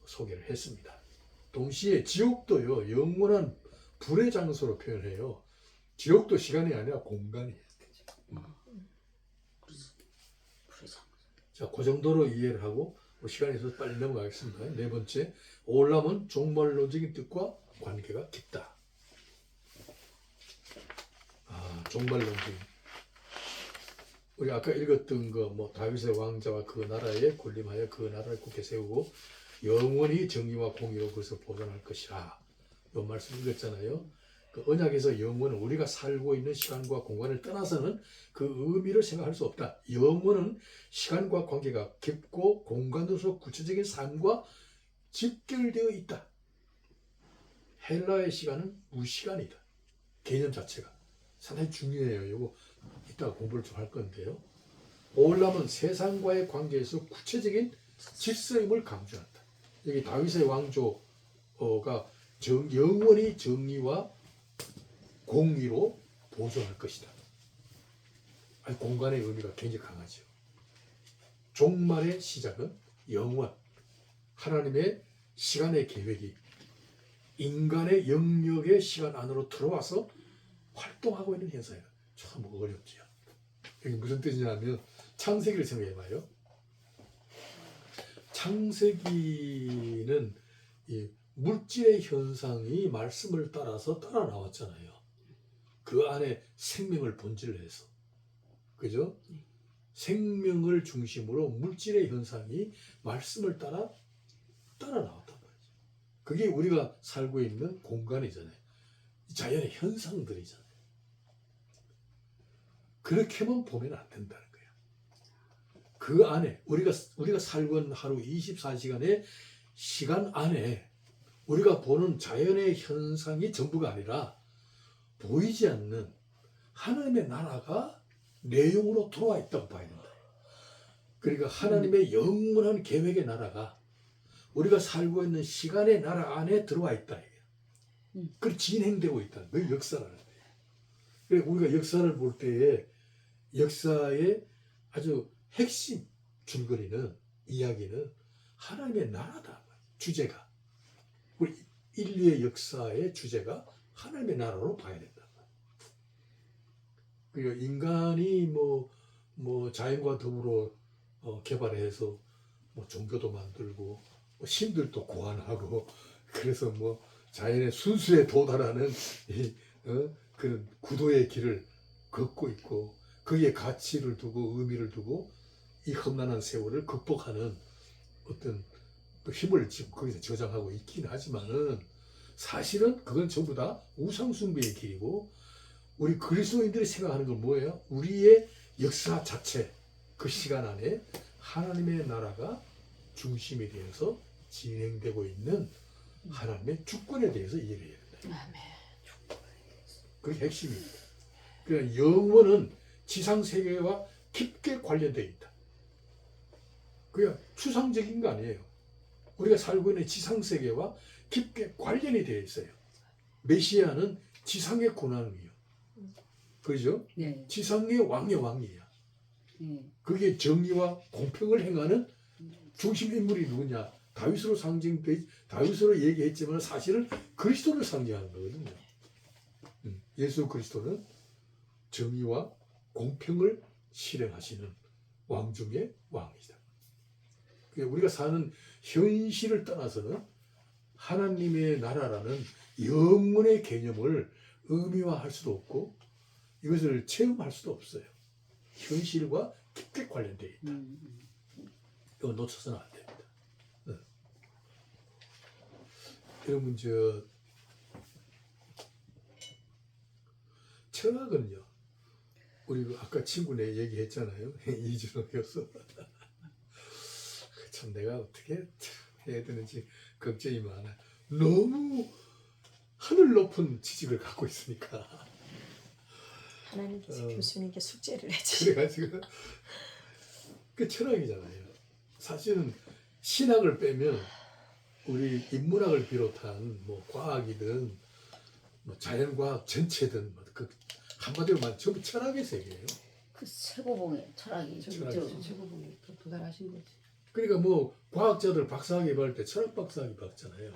소개를 했습니다. 동시에 지옥도요, 영원한 불의 장소로 표현해요. 지옥도 시간이 아니라 공간이에요. 자, 그 정도로 이해를 하고 시간이 있어서 빨리 넘어가겠습니다. 네 번째, 올람은 종말론적인 뜻과 관계가 깊다. 종말론적인. 우리 아까 읽었던 거, 뭐 다윗의 왕자와 그 나라에 군림하여 그 나라를 굳게 세우고 영원히 정의와 공의로 그것을 보존할 것이라. 이 말씀 읽었잖아요. 그 언약에서 영원은 우리가 살고 있는 시간과 공간을 떠나서는 그 의미를 생각할 수 없다. 영원은 시간과 관계가 깊고 공간으로서 구체적인 삶과 직결되어 있다. 헬라의 시간은 무시간이다. 개념 자체가 상당히 중요해요. 이거 이따가 공부를 좀 할 건데요. 올람은 세상과의 관계에서 구체적인 질서임을 강조한다. 여기 다윗의 왕조가 영원히 정의와 공의로 보존할 것이다. 아니, 공간의 의미가 굉장히 강하죠. 종말의 시작은 영원, 하나님의 시간의 계획이 인간의 영역의 시간 안으로 들어와서 활동하고 있는 현상이에요. 참 어렵죠. 이게 무슨 뜻이냐면 창세기를 생각해봐요. 창세기는 이 물질의 현상이 말씀을 따라서 따라 나왔잖아요. 그 안에 생명을 본질을 해서. 그죠? 생명을 중심으로 물질의 현상이 말씀을 따라 나왔단 말이죠. 그게 우리가 살고 있는 공간이잖아요. 자연의 현상들이잖아요. 그렇게만 보면 안 된다는 거예요. 그 안에 우리가 살고 있는 하루 24시간의 시간 안에 우리가 보는 자연의 현상이 전부가 아니라 보이지 않는 하나님의 나라가 내용으로 들어와 있다고 봐야 된다. 그러니까 하나님의 영원한 계획의 나라가 우리가 살고 있는 시간의 나라 안에 들어와 있다. 그걸 진행되고 있다. 그 역사라는 거예요. 그래서 우리가 역사를 볼 때에 역사의 아주 핵심 줄거리는 이야기는 하나님의 나라다. 주제가. 우리 인류의 역사의 주제가 하나님의 나라로 봐야 된다. 그러니까 인간이 뭐 자연과 더불어 개발해서 뭐 종교도 만들고 뭐 신들도 고안하고 그래서 뭐 자연의 순수에 도달하는 그런 구도의 길을 걷고 있고 거기에 가치를 두고 의미를 두고 이 험난한 세월을 극복하는 어떤 힘을 지금 거기서 저장하고 있긴 하지만은 사실은 그건 전부 다 우상숭배의 길이고 우리 그리스도인들이 생각하는 건 뭐예요? 우리의 역사 자체 그 시간 안에 하나님의 나라가 중심이 되어서 진행되고 있는 하나님의 주권에 대해서 이해를 해야 된다. 그게 핵심입니다. 그러니까 영원은 지상 세계와 깊게 관련되어 있다. 그냥 추상적인 거 아니에요. 우리가 살고 있는 지상세계와 깊게 관련이 되어 있어요. 메시아는 지상의 고난이에요. 그죠? 네. 지상의 왕의 왕이야. 네. 그게 정의와 공평을 행하는 중심 인물이 누구냐? 다윗으로 상징돼, 다윗으로 얘기했지만 사실은 그리스도를 상징하는 거거든요. 예수 그리스도는 정의와 공평을 실행하시는 왕 중의 왕이다. 우리가 사는 현실을 떠나서는 하나님의 나라라는 영원의 개념을 의미화할 수도 없고 이것을 체험할 수도 없어요. 현실과 깊게 관련되어 있다. 이거 놓쳐서는 안 됩니다. 여러분 철학은요. 우리 아까 친구네 얘기했잖아요. 이준호교수. 참 내가 어떻게 해야 되는지 걱정이 많아. 너무 하늘 높은 지식을 갖고 있으니까. 하나님께서 교수님께 숙제를 해주시. 그래가지고 그 철학이잖아요. 사실은 신학을 빼면 우리 인문학을 비롯한 뭐 과학이든 뭐 자연과학 전체든 뭐 그 한마디로 말하면 전부 철학의 세계예요. 그 최고봉의 철학이 철학이죠. 최고봉에 도달하신 거지. 그러니까 뭐 과학자들 박사학위 받을 때 철학 박사학위 받잖아요.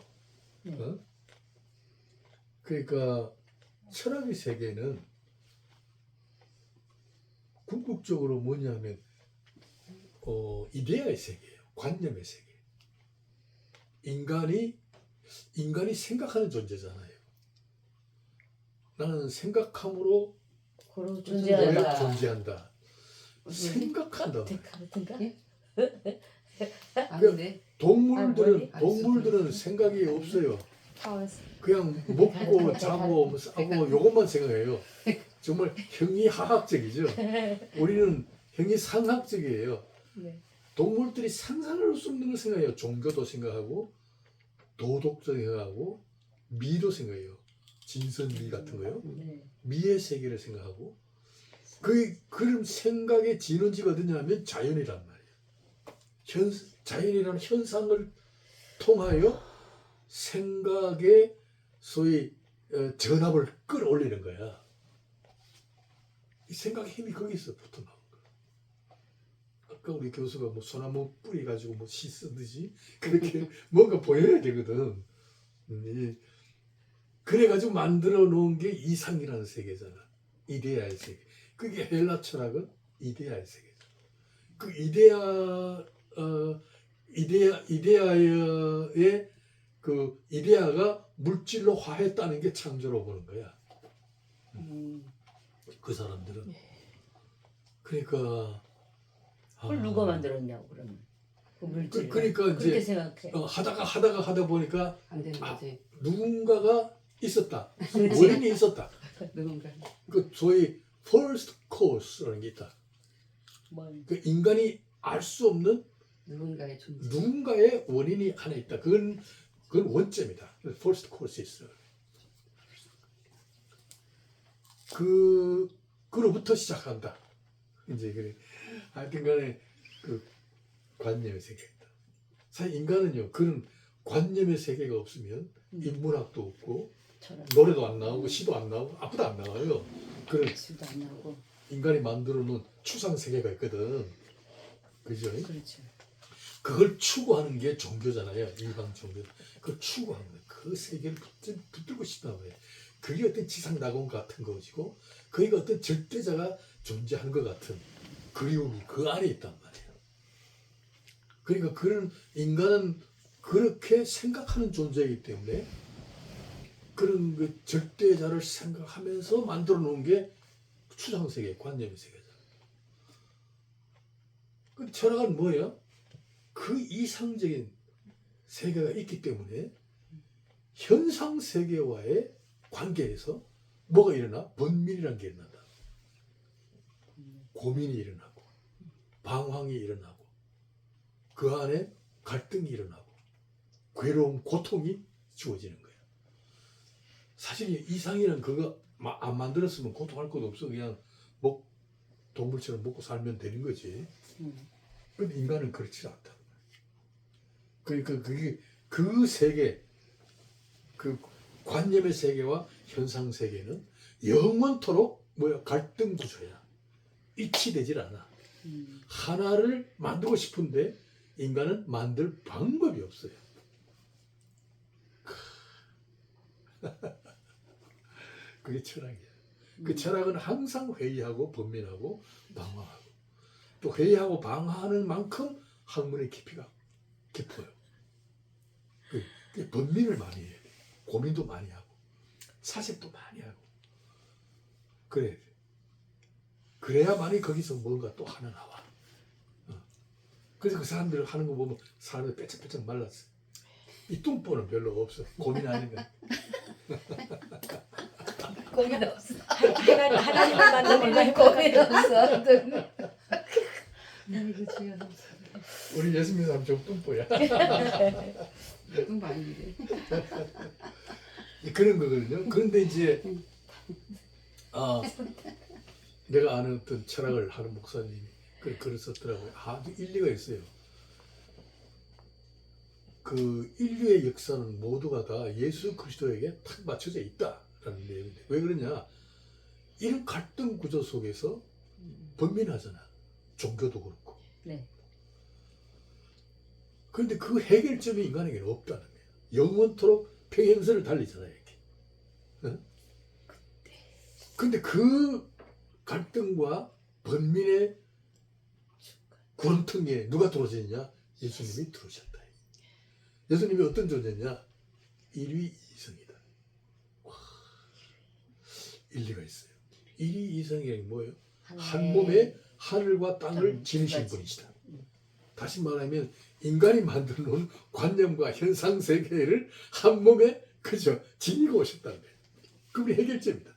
네. 어? 그러니까 철학의 세계는 궁극적으로 뭐냐면 이데아의 세계예요. 관념의 세계. 인간이 생각하는 존재잖아요. 나는 생각함으로 고로 존재한다. 존재한다. 생각한다. 데카르트인가? 예? 아닌데. 동물들은 생각이 없어요. 그냥 먹고 자고 뭐 싸고 요것만 생각해요. 정말 형이하학적이죠. 우리는 형이상학적이에요. 네. 동물들이 상상할 수 없는 걸 생각해요. 종교도 생각하고 도덕도 생각하고 미도 생각해요. 진선미 같은 거요. 네. 미의 세계를 생각하고 그럼 생각의 진원지가 어디냐 하면 자연이란 말이에요. 자연이라는 현상을 통하여 생각의 소위 전압을 끌어올리는 거야. 이 생각의 힘이 거기서 붙어 나온 거야. 아까 우리 교수가 뭐 소나무 뿌리 가지고 뭐 시 쓰듯이 그렇게 뭔가 보여야 되거든. 그래가지고 만들어 놓은 게 이상이라는 세계잖아. 이데아의 세계. 그게 헬라 철학은 이데아의 세계죠. 그 이데아의 그 이데아가 물질로 화했다는 게 창조로 보는 거야. 그 사람들은. 그러니까 그걸 누가 만들었냐고 그러면 그 물질. 그러니까 그렇게 이제 생각해. 하다 보니까 안 되는 거지. 누군가가 있었다. 그렇지. 원인이 있었다. 누군가. 그 소위 first cause라는 게 있다. 뭘. 그 인간이 알 수 없는 누군가의 존재. 누군가의 원인이 하나 있다. 그건 원점이다. first causes. 그로부터 시작한다. 이제 그래. 하여튼간에 그 관념의 세계다. 사실 인간은요 그런 관념의 세계가 없으면 인문학도 없고 철학. 노래도 안 나오고 시도 안 나오고 아무도 안 나와요. 그런 수도 안 나오고. 인간이 만들어 놓은 추상 세계가 있거든. 그죠? 그렇죠. 그걸 추구하는 게 종교잖아요. 일반 종교. 그걸 추구하는 거예요. 그 세계를 붙들고 싶다는 거예요. 그게 어떤 지상낙원 같은 것이고 그게 어떤 절대자가 존재하는 것 같은 그리움이 그 안에 있단 말이에요. 그러니까 그런 인간은 그렇게 생각하는 존재이기 때문에 그런 그 절대자를 생각하면서 만들어 놓은 게 추상세계, 관념의 세계잖아요. 근데 철학은 뭐예요? 그 이상적인 세계가 있기 때문에 현상 세계와의 관계에서 뭐가 일어나? 번민이라는 게 일어난다. 고민이 일어나고 방황이 일어나고 그 안에 갈등이 일어나고 괴로움, 고통이 주어지는 거예요. 사실 이상이란 그거 안 만들었으면 고통할 것도 없어. 그냥 동물처럼 먹고 살면 되는 거지. 근데 인간은 그렇지 않다. 그게 그 세계, 그 관념의 세계와 현상 세계는 영원토록 뭐야 갈등 구조야. 일치되질 않아. 하나를 만들고 싶은데 인간은 만들 방법이 없어요. 그게 철학이야. 그 철학은 항상 회의하고 번민하고 방황하고 또 회의하고 방황하는 만큼 학문의 깊이가 깊어요. 그 번민을 많이 해야 돼. 고민도 많이 하고 사색도 많이 하고 그래야 돼. 그래야만이 거기서 뭔가 또 하나 나와. 그래서 그 사람들 하는 거 보면 사람들 빼짝빼짝 말랐어. 이 뚱보는 별로 없어. 고민 아니면. 고민 없어. 하나님을 만나면 고민 없어. 우리 예수 믿는 사람 좀 뚱보야. 그건 아닌데. 그런 거거든요. 그런데 이제 내가 아는 어떤 철학을 하는 목사님이 글을 썼더라고요. 아주 일리가 있어요. 그 인류의 역사는 모두가 다 예수 그리스도에게 탁 맞춰져 있다라는 내용인데 왜 그러냐? 이런 갈등 구조 속에서 번민하잖아. 종교도 그렇고. 네. 그런데 그 해결점이 인간에게는 없다는 거예요. 영원토록 평행선을 달리잖아요. 이렇게. 응? 근데 그 갈등과 번민의 구렁텅이에 누가 들어오셨냐? 예수님이 들어오셨다. 예수님이 어떤 존재냐? 일위이성이다. 와, 일리가 있어요. 일위이성이 뭐예요? 한 몸에 하늘과 땅을 지니신 분이시다. 다시 말하면 인간이 만들어 놓은 관념과 현상 세계를 한 몸에 그저 지니고 오셨다는 거예요. 그분이 해결점이다.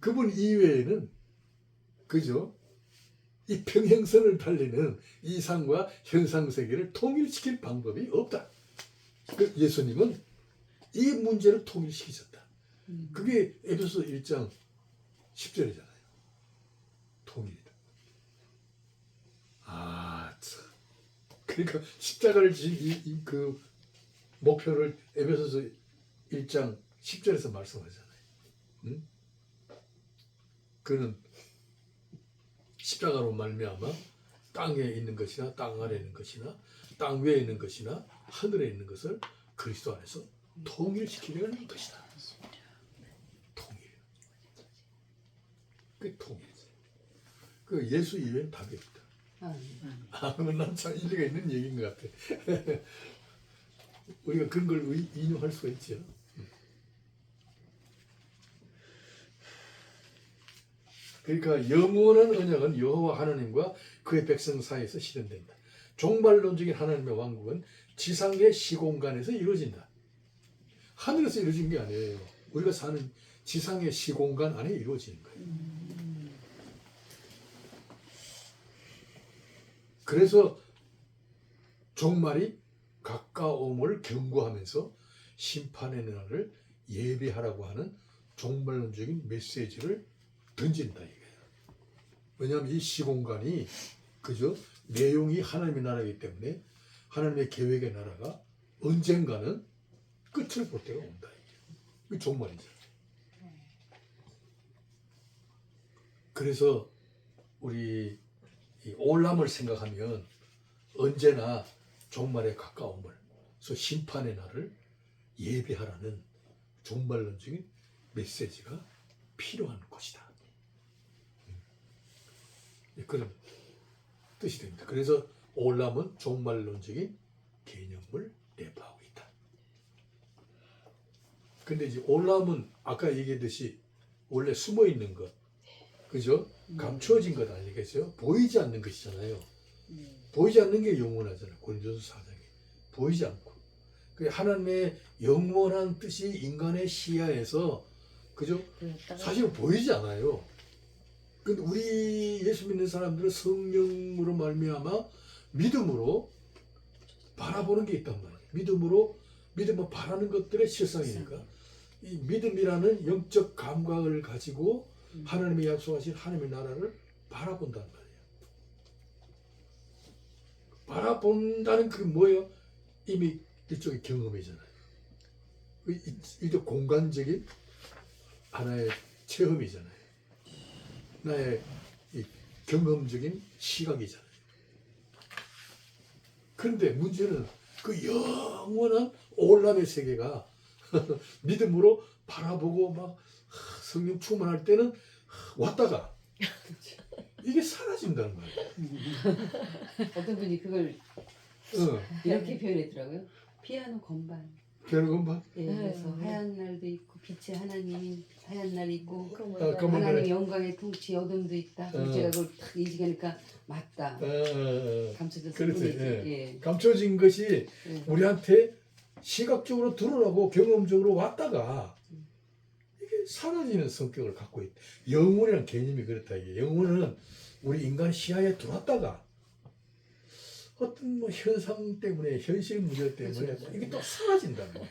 그분 이외에는 그저 이 평행선을 달리는 이상과 현상 세계를 통일시킬 방법이 없다. 그 예수님은 이 문제를 통일시키셨다. 그게 에베소 1장 10절이잖아요. 통일이다. 참. 그러니까 십자가를 그 목표를 에베소서 1장 10절에서 말씀하잖아요. 응? 그는 십자가로 말미암아 땅에 있는 것이나 땅 아래에 있는 것이나 땅 위에 있는 것이나 하늘에 있는 것을 그리스도 안에서 통일시키려는 것이다. 통일. 그게 통일이지. 그 예수 이외엔 답이 없다. 난 참 일리가 있는 얘기인 것 같아. 우리가 그런 걸 인용할 수가 있죠. 그러니까 영원한 언약은 여호와 하나님과 그의 백성 사이에서 실현된다. 종말론적인 하나님의 왕국은 지상의 시공간에서 이루어진다. 하늘에서 이루어진 게 아니에요. 우리가 사는 지상의 시공간 안에 이루어지는 거예요. 그래서 종말이 가까움을 경고하면서 심판의 날을 예비하라고 하는 종말론적인 메시지를 던진다 이거예요. 왜냐하면 이 시공간이 그저 내용이 하나님의 나라이기 때문에 하나님의 계획의 나라가 언젠가는 끝을 볼 때가 온다. 이게 종말이죠. 그래서 우리 이 올람을 생각하면 언제나 종말에 가까움을, 그래서 심판의 날을 예비하라는 종말론적인 메시지가 필요한 것이다. 그런 뜻이 됩니다. 그래서 올람은 종말론적인 개념을 내포하고 있다. 근데 이제 올람은 아까 얘기했듯이 원래 숨어 있는 것, 그죠? 감추어진 것 아니겠어요? 보이지 않는 것이잖아요. 보이지 않는 게 영원하잖아요. 고린도서 4장에 보이지 않고, 하나님의 영원한 뜻이 인간의 시야에서 그죠? 사실은 보이지 않아요. 근데 우리 예수 믿는 사람들은 성령으로 말미암아 믿음으로 바라보는 게 있단 말이에요. 믿음은 바라는 것들의 실상이니까 이 믿음이라는 영적 감각을 가지고 하나님이 약속하신 하나님의 나라를 바라본단 말이에요. 바라본다는 그게 뭐예요? 이미 이쪽이 경험이잖아요. 이도 공간적인 하나의 체험이잖아요. 나의 이 경험적인 시각이잖아요. 그런데 문제는 그 영원한 오람의 세계가 믿음으로 바라보고 막 성령 충만할 때는 왔다가 이게 사라진다는 거예요. 어떤 분이 그걸 이렇게 표현했더라고요. 피아노 건반. 피아노 건반? 예, 그래서 하얀 날도 있고 빛의 하나님이 하얀 날이 있고 검은 하나님의 날. 영광의 통치 어둠도 있다. 제가 그걸 딱 인식하니까 맞다. 감춰졌어. 그렇지. 뿐이지. 예. 예. 감춰진 것이 예. 우리한테 시각적으로 드러나고 경험적으로 왔다가 이게 사라지는 성격을 갖고 있다. 영혼이라는 개념이 그렇다. 이게 영혼은 우리 인간 시야에 들어왔다가 어떤 뭐 현상 때문에 현실 문제 때문에 그렇죠. 이게 또 사라진다는 거예요.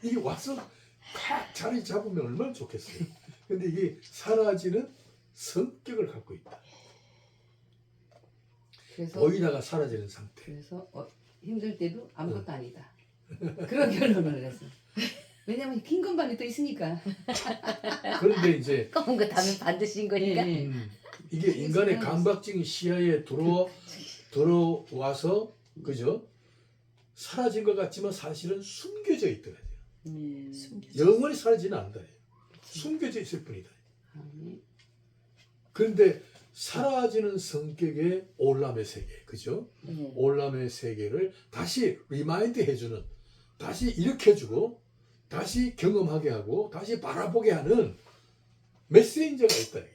이게 와서 각 자리 잡으면 얼마나 좋겠어요. 근데 이게 사라지는 성격을 갖고 있다. 그래서 보이다가 사라지는 상태. 그래서 힘들 때도 아무것도 아니다. 그런 결론을 했어. 왜냐면 흰 건반이 또 있으니까. 그런데 이제 검은 거 다면 반드시인 거니까. 예, 예. 이게 인간의 감각적인 시야에 들어와서 그죠? 사라진 것 같지만 사실은 숨겨져 있더라고요. 영원히 사라지는 않는다. 숨겨져 있을 뿐이다. 그런데 사라지는 성격의 올람의 세계, 그죠? 올람의 세계를 다시 리마인드 해주는, 다시 일으켜주고, 다시 경험하게 하고, 다시 바라보게 하는 메시지가 있다. 이게.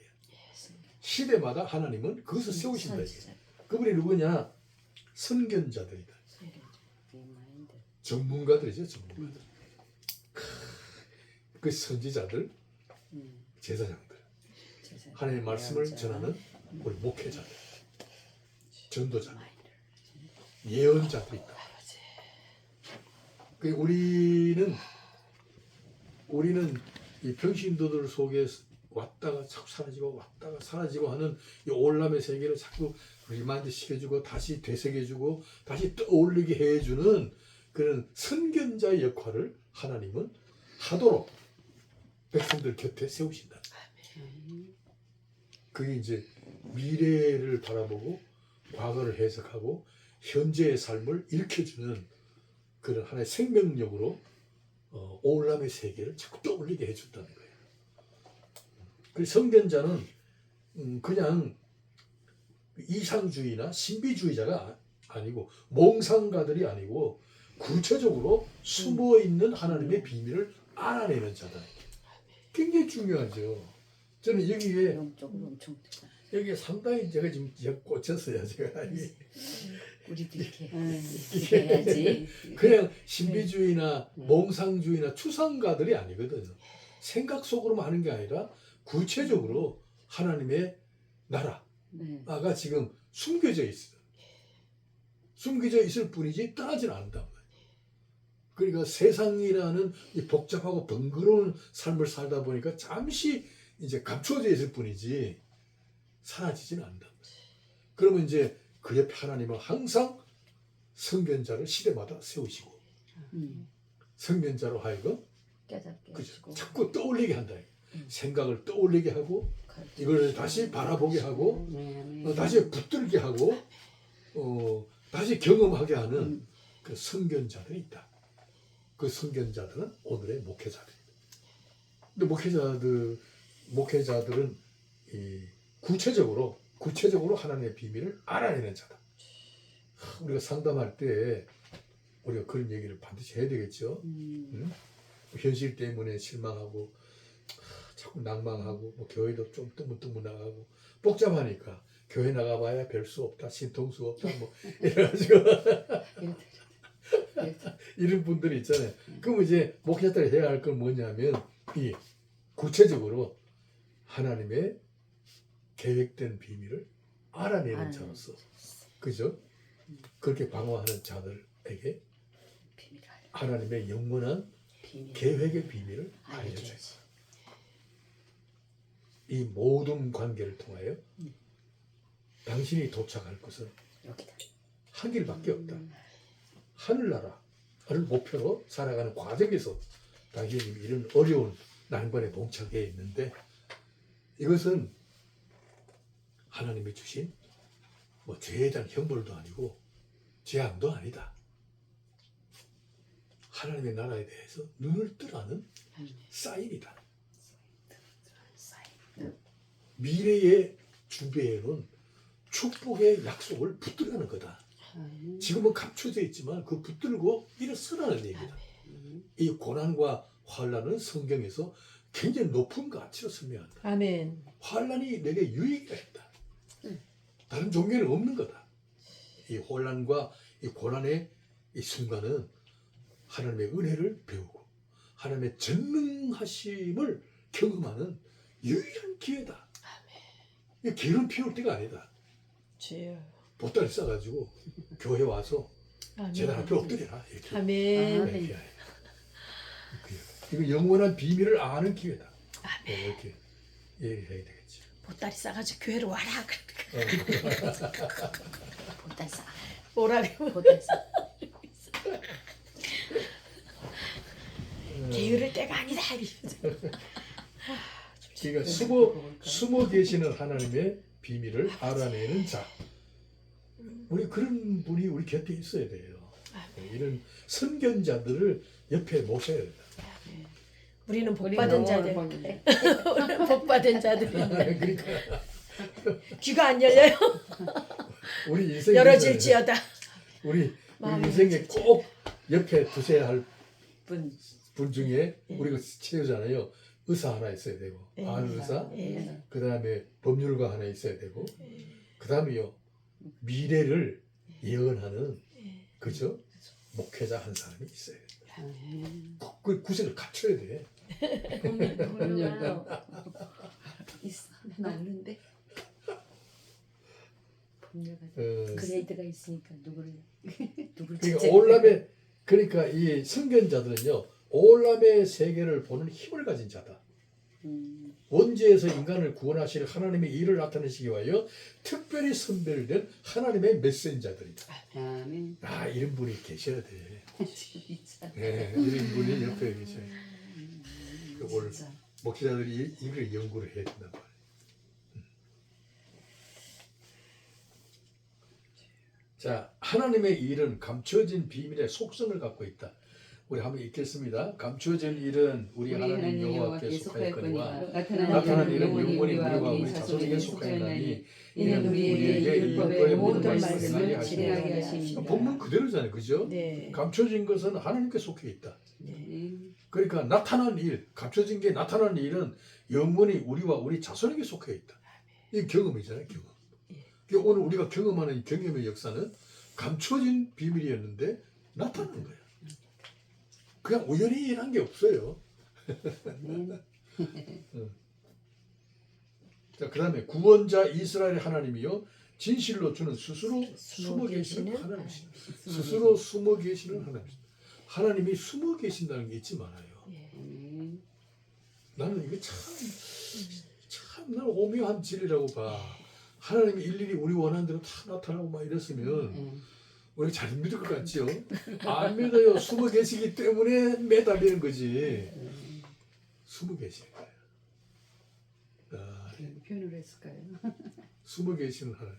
시대마다 하나님은 그것을 세우신다. 이게. 그분이 누구냐? 선견자들이다. 전문가들이죠, 전문가들. 그 선지자들, 제사장들. 하나님의 말씀을 전하는 우리 목회자들, 전도자들, 예언자들이 있다. 그 우리는 이 병신도들 속에 왔다가 자꾸 사라지고 왔다가 사라지고 하는 이 올람의 세계를 자꾸 리마인드 시켜주고 다시 되새겨주고 다시 떠올리게 해주는 그런 선견자의 역할을 하나님은 하도록 백성들 곁에 세우신다. 그게 이제 미래를 바라보고 과거를 해석하고 현재의 삶을 일으켜주는 그런 하나의 생명력으로 올람의 세계를 자꾸 떠올리게 해준다는 거예요. 그 선견자는 그냥 이상주의나 신비주의자가 아니고 몽상가들이 아니고 구체적으로 숨어있는 하나님의 비밀을 알아내는 자다. 굉장히 중요하죠. 저는 여기에 영적으로 엄청 여기에 상당히 제가 지금 꽂혔어요. 제가 우리도 이렇게 해야지. 그냥 신비주의나 몽상주의나 추상가들이 아니거든요. 생각 속으로만 하는 게 아니라 구체적으로 하나님의 나라가 지금 숨겨져 있어요. 숨겨져 있을 뿐이지 떠나지는 않는단 말이에요. 그러니까 세상이라는 이 복잡하고 번거로운 삶을 살다 보니까 잠시 이제 감춰져 있을 뿐이지 사라지지는 않는단 말이에요. 그러면 이제 그 옆에 하나님은 항상 선견자를 시대마다 세우시고 선견자로 하여금 깨닫게 그죠? 하시고. 자꾸 떠올리게 한다. 생각을 떠올리게 하고 이걸 다시 바라보게 하고 다시 붙들게 하고 다시 경험하게 하는 그 선견자들이 있다. 그 선견자들은 오늘의 목회자들입니다. 근데 목회자들은 이 구체적으로 하나님의 비밀을 알아내는 자다. 우리가 상담할 때 우리가 그런 얘기를 반드시 해야 되겠죠. 응? 현실 때문에 실망하고 자꾸 낭망하고 뭐 교회도 좀 뜨문뜨문 나가고 복잡하니까 교회 나가봐야 별 수 없다, 신통수 없다, 뭐 이래가지고 이런 분들이 있잖아요. 그럼 이제 목회자들이 해야 할 건 뭐냐면 이 구체적으로 하나님의 계획된 비밀을 알아내는 자로서, 그죠? 그렇게 방어하는 자들에게 하나님의 영원한 계획의 비밀을 알려줘요. 이 모든 관계를 통하여 당신이 도착할 것은 한 길밖에 없다. 하늘나라를 목표로 살아가는 과정에서 당신이 이런 어려운 난관에 봉착해 있는데 이것은 하나님이 주신 뭐 죄에 대한 형벌도 아니고 재앙도 아니다. 하나님의 나라에 대해서 눈을 뜨라는 사인이다. 미래에 준비해 놓은 축복의 약속을 붙들라는 거다. 지금은 감춰져 있지만 그 붙들고 일어서라는 얘기다. 이 고난과 환난은 성경에서 굉장히 높은 가치로 설명한다. 아멘. 환난이 내게 유익이라 했다. 다른 종교는 없는 거다. 이 혼란과 이 고난의 이 순간은 하나님의 은혜를 배우고 하나님의 전능하심을 경험하는 유일한 기회다. 이 기름 피울 때가 아니다. 주여. 보따리 싸가지고 교회 와서 아멘. 제단 앞에 엎드려라. 이렇게. 아멘. 아멘. 이렇게. 이거 영원한 비밀을 아는 기회다. 아멘. 이렇게 얘기해야 되겠지. 보따리 싸가지고 교회로 와라. 보따리 싸. 뭐라고? 보따리 싸. 게으를 때가 아니다. 그러니까 숨어 계시는 하나님의 비밀을 알아내는 자. 우리 그런 분이 우리 곁에 있어야 돼요. 이런 선견자들을 옆에 모셔야 된다. 우리는 복 받은 자들. 우리는 복 받은 자들. 그러니까 귀가 안 열려요. 우리 인생 열어질지어다. 우리 마음이 인생에 열어질지어다. 꼭 옆에 두셔야 할 분. 분 중에 우리가 채우잖아요. 의사 하나 있어야 되고, 네. 아는 의사, 예. 그 다음에 법률가 하나 있어야 되고, 그 다음에요 미래를 예언하는 그죠 목회자 한 사람이 있어야 돼. 그 구색을 갖춰야 돼. 법률가 있어. 나 없는데. 법률가 그레이드가 있으니까 누구를 그러니까 올람의 그러니까 이 선견자들은요 올람의 세계를 보는 힘을 가진 자다. 원죄에서 인간을 구원하실 하나님의 일을 나타내시기 위하여 특별히 선별된 하나님의 메신저들이다. 아멘. 아 이런 분이 계셔야 돼. 네, 이런 분이 옆에 계셔야 돼. 오늘 목회자들이 이걸 연구를 해야 된단 말이에요. 자, 하나님의 일은 감춰진 비밀의 속성을 갖고 있다. 우리 한번 읽겠습니다. 감춰진 일은 우리 하나님 여호와께 속하였거니와 나타난 일은 영원히 우리와 우리 자손에게 속하였나니 이는 우리에게 율법의 모든 말씀을 진행하게 하심이다. 본문 그대로잖아요, 그죠? 네. 감춰진 것은 하나님께 속해 있다. 네. 그러니까 나타난 일, 감춰진 게 나타난 일은 영원히 우리와 우리 자손에게 속해 있다. 이 경험이잖아요, 경험. 그러니까 오늘 우리가 경험하는 이 경험의 역사는 감춰진 비밀이었는데 나타난 거예요. 그냥 우연히 일한 게 없어요. 자, 그 다음에 구원자 이스라엘 하나님이요 진실로 주는 스스로 숨어 계시는 하나님이십니다. 스스로 숨어 계시는 하나님이십니다. 하나님이 숨어 계신다는 게 잊지 말아요. 나는 이게 참 나는 오묘한 진리라고 봐. 하나님이 일일이 우리 원하는 대로 다 나타나고 막 이랬으면 우리가 잘 믿을 것 같지요? 안 믿어요. 숨어 계시기 때문에 매달리는 거지. 숨어 계시는 거예요. 아, 표현을 했을까요? 숨어 계시는 하나님.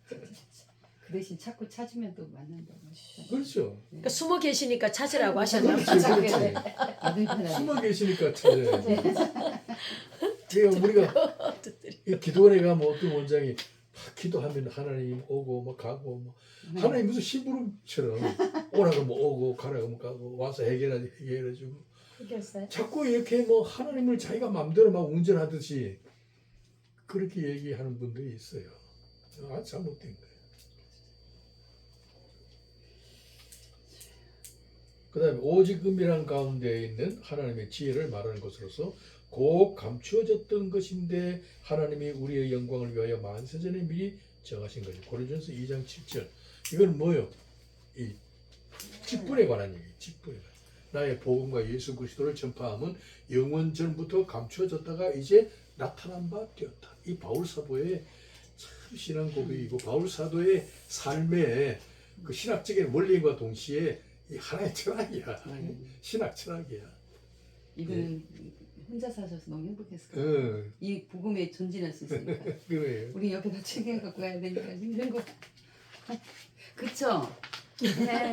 그 대신 자꾸 찾으면 또 만난다고 하시죠. 그렇죠. 그러니까 숨어 계시니까 찾으라고 하셨나? 그렇지. 아들 편하게. 숨어 계시니까 찾아야지. 그러니까 우리가 이 기도원에 가면 어떤 원장이 막 기도하면 하나님 오고 뭐 가고 뭐 하나님 무슨 심부름처럼 오라 그러면 오고 가라 그러면 가고 와서 해결해주고 자꾸 이렇게 뭐 하나님을 자기가 마음대로 막 운전하듯이 그렇게 얘기하는 분들이 있어요. 아 잘못된 거예요. 그 다음에 오직 은밀한 가운데 있는 하나님의 지혜를 말하는 것으로서 곧 감추어졌던 것인데 하나님이 우리의 영광을 위하여 만세전에 미리 정하신 거죠. 고린도전서 2장 7절. 이건 뭐요? 이 직분에 관한 얘기. 직분에 관한. 나의 복음과 예수 그리스도를 전파함은 영원 전부터 감추어졌다가 이제 나타난 바 되었다. 이 바울 사도의 참 신앙 고백이고 바울 사도의 삶의 그 신학적인 원리과 동시에 이 하나의 철학이야. 신학 철학이야. 이분은 혼자 사셔서 너무 행복했을 거예요. 응, 이 복음에 전진할 수 있으니까. 그래요. 우리 옆에다 챙겨 갖고 가야 되니까 힘든 거. 그쵸? 네.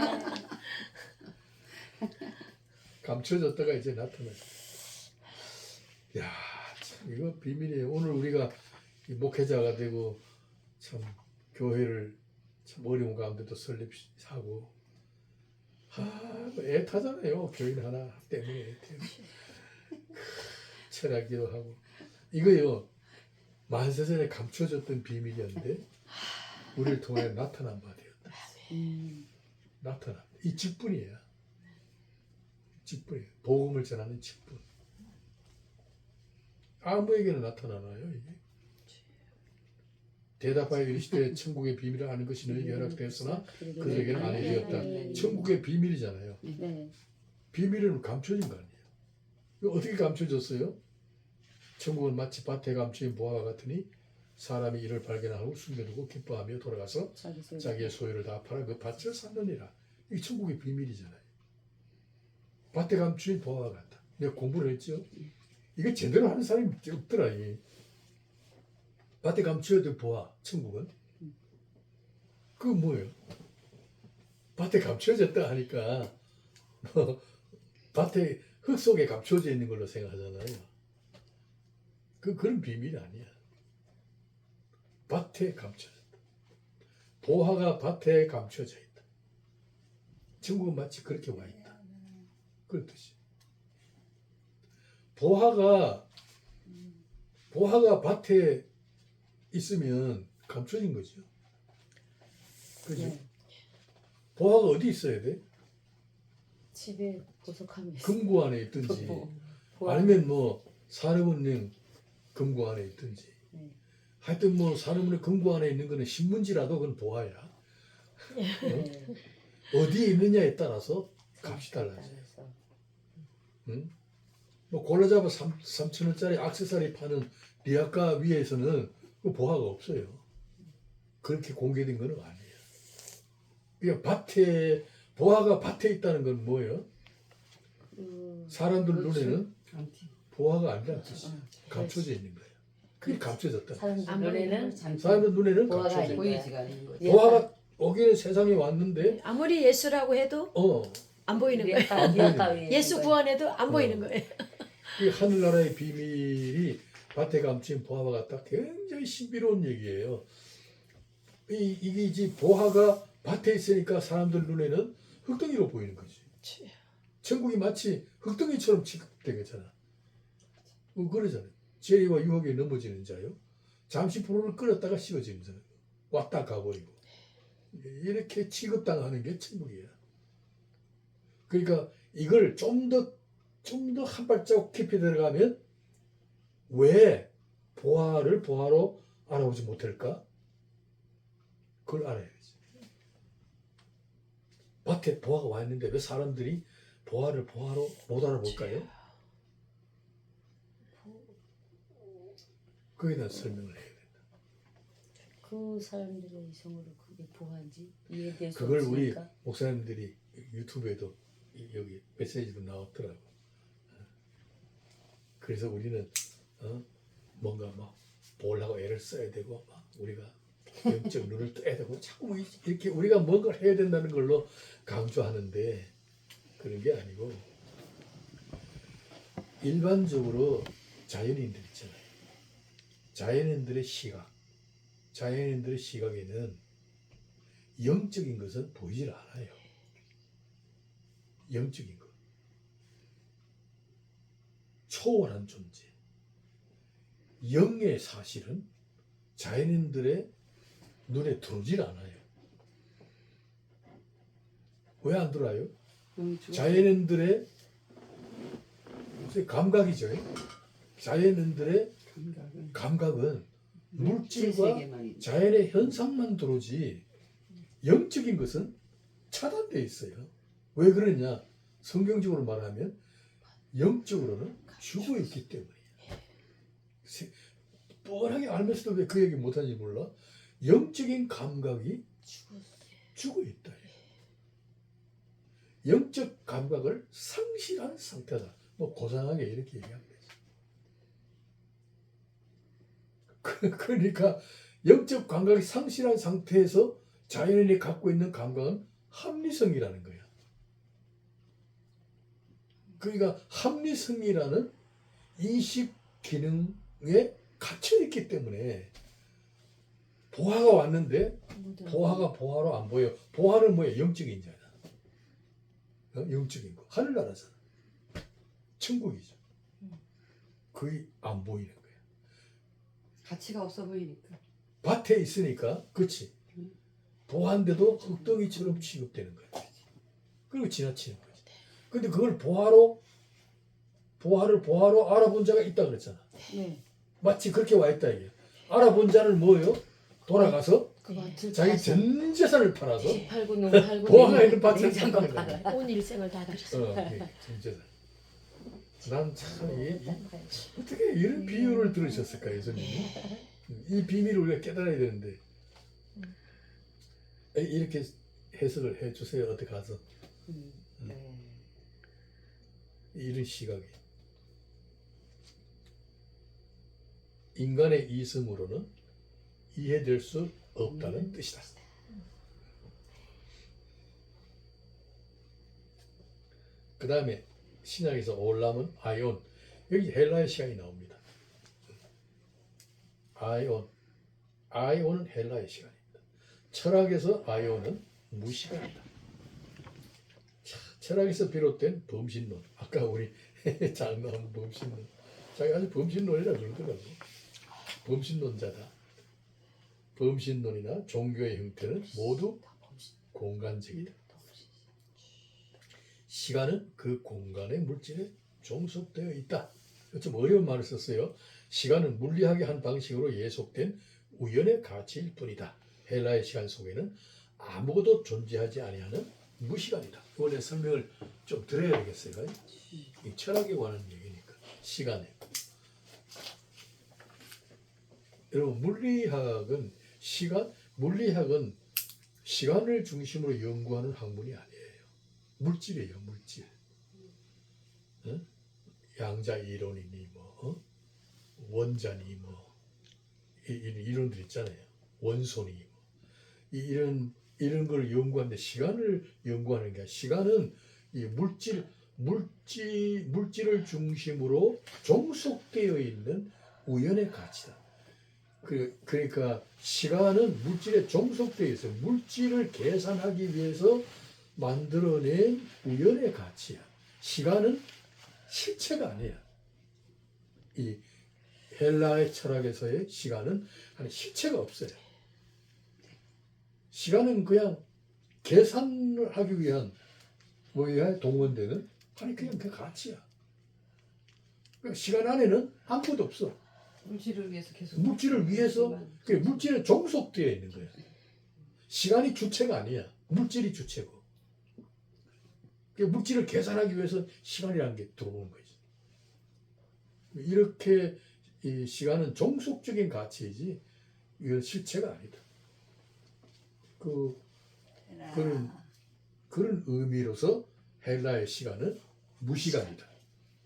감춰졌다가 이제 나타나. 야, 참 이거 비밀이에요. 오늘 우리가 이 목회자가 되고 참 교회를 참 어려운 가운데도 설립하고 애타잖아요. 교인 하나 때문에 애타요. 철학기도 하고 이거요 만세전에 감춰졌던 비밀이었는데 우리를 통해 나타난 바 되었다. 나타난 이 직분이에요. 직분이에요. 복음을 전하는 직분. 아무에게나 나타나나요 이게? 대답하여 이르시되 천국의 비밀을 아는 것이 너에게 허락되었으나 그들에게는 안 되었다. 천국의 비밀이잖아요. 네. 비밀은 감춰진 거 아니에요. 이거 어떻게 감춰졌어요? 천국은 마치 밭에 감춰진 보화와 같으니 사람이 이를 발견하고 숨겨두고 기뻐하며 돌아가서 자기의 소유를 다 팔아 그 밭을 샀느니라. 이게 천국의 비밀이잖아요. 밭에 감춰진 보화와 같다. 내가 공부를 했죠. 이거 제대로 하는 사람이 없더라. 이게. 밭에 감춰진 보화, 천국은 그거 뭐예요? 밭에 감춰졌다 하니까 밭에 흙 속에 감춰져 있는 걸로 생각하잖아요. 그런 비밀이 아니야. 밭에 감춰졌다. 보화가 밭에 감춰져 있다. 천국은 마치 그렇게 와 있다. 그런 뜻이. 보화가 밭에 있으면 감춰진 거죠. 그죠? 네. 보화가 어디 있어야 돼? 집에 보석함이 있어요. 금고 안에 있든지 보아. 아니면 뭐 산업은행 금고 안에 있든지 하여튼 뭐 산업은행 금고 안에 있는 거는 신문지라도 그건 보화야. 네. 어디에 있느냐에 따라서 값이 달라져요. 응? 뭐 골라잡아 3,000원짜리 액세서리 파는 리아카 위에서는 그 보화가 없어요. 그렇게 공개된 건 아니에요. 그러니까 보화가 밭에 있다는 건 뭐예요? 사람들 눈에는 보화가 아니라는 뜻이에요. 감춰져 있는 거예요. 그게 감춰졌다. 사람들 눈에는 보화가 감춰져 아닌 있는 거야. 보이지가 않는 거지. 보화가 오기는 세상에 왔는데 아무리 예수라고 해도 안 보이는 거예요. 리아카 예수 구원해도 안 보이는 거예요. 이 하늘나라의 비밀이 밭에 감춘 보화와 같다. 굉장히 신비로운 얘기예요. 이게 이제 보화가 밭에 있으니까 사람들 눈에는 흙덩이로 보이는 거지. 천국이 마치 흙덩이처럼 취급된 거잖아. 그러잖아요. 재리와 유혹에 넘어지는 자요. 잠시 불을 끌었다가 식어지는 자요. 왔다 가버리고. 이렇게 취급당하는 게 천국이야. 그러니까 이걸 좀 더 한 발자국 깊이 들어가면 왜 보화를 보화로 알아보지 못할까? 그걸 알아야지. 밭에 보화가 와 있는데 왜 사람들이 보화를 보화로 못 알아볼까요? 거기에 대한 설명을 해야 된다. 그 사람들의 이성으로 그게 보한지 이해될 수 그걸 우리 없으니까. 목사님들이 유튜브에도 여기 메시지도 나왔더라고. 그래서 우리는 뭔가 막 보려고 애를 써야 되고 막 우리가 영적 눈을 떠야 되고 자꾸 이렇게 우리가 뭔가를 해야 된다는 걸로 강조하는데 그런 게 아니고 일반적으로 자연인들 있잖아요. 자연인들의 시각에는 영적인 것은 보이질 않아요. 영적인 것. 초월한 존재. 영의 사실은 자연인들의 눈에 들어오질 않아요. 왜 안 들어와요? 자연인들의 감각이죠. 자연인들의 감각은 물질과 자연의 현상만 들어오지 영적인 것은 차단되어 있어요. 왜 그러냐? 성경적으로 말하면 영적으로는 죽어 있기 때문이에요. 뻔하게 알면서도 왜 그 얘기 못하는지 몰라? 영적인 감각이 죽어 있다. 영적 감각을 상실한 상태다. 뭐 고상하게 이렇게 얘기하면 되죠. 그러니까 영적 감각이 상실한 상태에서 자연인이 갖고 있는 감각은 합리성이라는 거야. 그러니까 합리성이라는 인식 기능에 갇혀 있기 때문에 보화가 왔는데 보화가 보화로 안 보여. 보화는 뭐야? 영적인 자야. 영적인 거. 하늘나라잖아. 천국이죠. 거의 안 보이는 거야. 가치가 없어 보이니까. 밭에 있으니까, 그렇지. 보화인데도 흙덩이처럼 취급되는 거야. 그리고 지나치는 거지. 근데 그걸 보화로 알아본 자가 있다 그랬잖아. 네. 마치 그렇게 와 있다 이게. 알아본 자는 뭐예요? 돌아가서 그 밭을 자기 파서 전 재산을 팔아서 팔고 농 팔고 보화가 있는 밭을 냉장고 팔는 거야. 팔아요. 온 일생을 다 드렸어요. 전 재산. 난 참 어떻게 이런 비유를 들으셨을까 예수님이? 이 비밀을 우리가 깨달아야 되는데 이렇게 해석을 해주세요. 어디 가서 네. 이런 시각이 인간의 이성으로는 이해될 수 없다는 뜻이다. 그 다음에 신약에서 올람은 아이온, 여기 헬라의 시간이 나옵니다. 아이온은 헬라의 시간입니다. 철학에서 아이온은 무시간이다. 철학에서 비롯된 범신론, 아까 우리 장나온 범신론, 자기 아주 범신론이라 그러더라고. 범신론자다. 범신론이나 종교의 형태는 모두 공간적이다. 시간은 그 공간의 물질에 종속되어 있다. 좀 어려운 말을 썼어요. 시간은 물리학의 한 방식으로 예속된 우연의 가치일 뿐이다. 헬라의 시간 속에는 아무것도 존재하지 아니하는 무시간이다. 원래 설명을 좀 드려야 되겠어요. 이 철학에 관한 얘기니까. 시간에. 여러분 물리학은 물리학은 시간을 중심으로 연구하는 학문이 아니에요. 물질이에요, 물질. 어? 양자 이론이니 원자니 이론들 있잖아요. 원소니 이런 걸 연구하는데 시간을 연구하는 게 아니라 시간은 이 물질을 중심으로 종속되어 있는 우연의 가치다. 그러니까 시간은 물질에 종속되어 있어요. 물질을 계산하기 위해서 만들어낸 우연의 가치야. 시간은 실체가 아니야. 이 헬라의 철학에서의 시간은 아니 실체가 없어요. 시간은 그냥 계산을 하기 위한 뭐야 동원되는 아니 그냥 그 가치야. 그러니까 시간 안에는 아무것도 없어. 물질을 위해서 계속 물질에 종속되어 있는 거야. 시간이 주체가 아니야. 물질이 주체고. 물질을 계산하기 위해서 시간이라는 게 들어오는 거지. 이렇게 이 시간은 종속적인 가치이지 이건 실체가 아니다. 그런 의미로서 헬라의 시간은 무시간이다.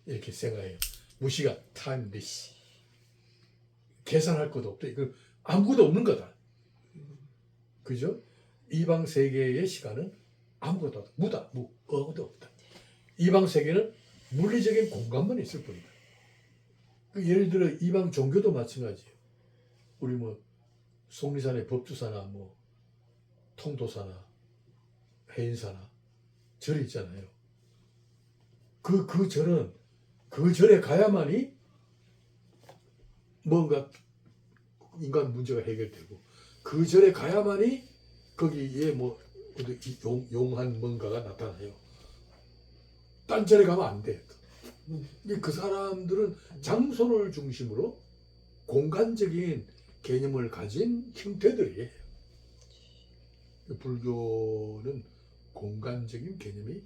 이렇게 생각해요. 무시간, timeless. 계산할 것도 없다. 이거 아무것도 없는 거다. 그죠? 이방 세계의 시간은 아무것도 없다. 무다. 아무것도 없다. 이방 세계는 물리적인 공간만 있을 뿐이다. 예를 들어 이방 종교도 마찬가지예요. 우리 속리산의 법주사나 통도사나 해인사나 절이 있잖아요. 그 절은 그 절에 가야만이 뭔가 인간 문제가 해결되고 그 절에 가야만이 거기에 용한 뭔가가 나타나요. 딴 절에 가면 안 돼. 그 사람들은 장소를 중심으로 공간적인 개념을 가진 형태들이에요. 불교는 공간적인 개념이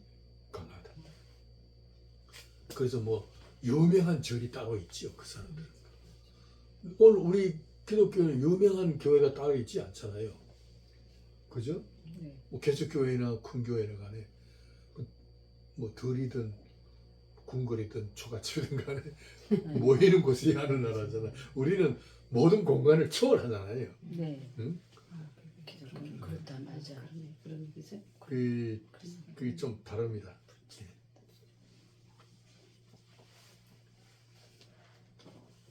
강하다. 그래서 유명한 절이 따로 있지요. 그 사람들은. 오늘 우리 기독교는 유명한 교회가 따로 있지 않잖아요. 그죠? 개척교회나 큰 교회나 간에 뭐 들이든 궁궐이든 초가집이든 간에 모이는 곳이 하늘나라잖아. 우리는 모든 공간을 초월하잖아요. 네. 응? 그렇다 맞아. 그런 얘기죠. 그게 좀 다릅니다.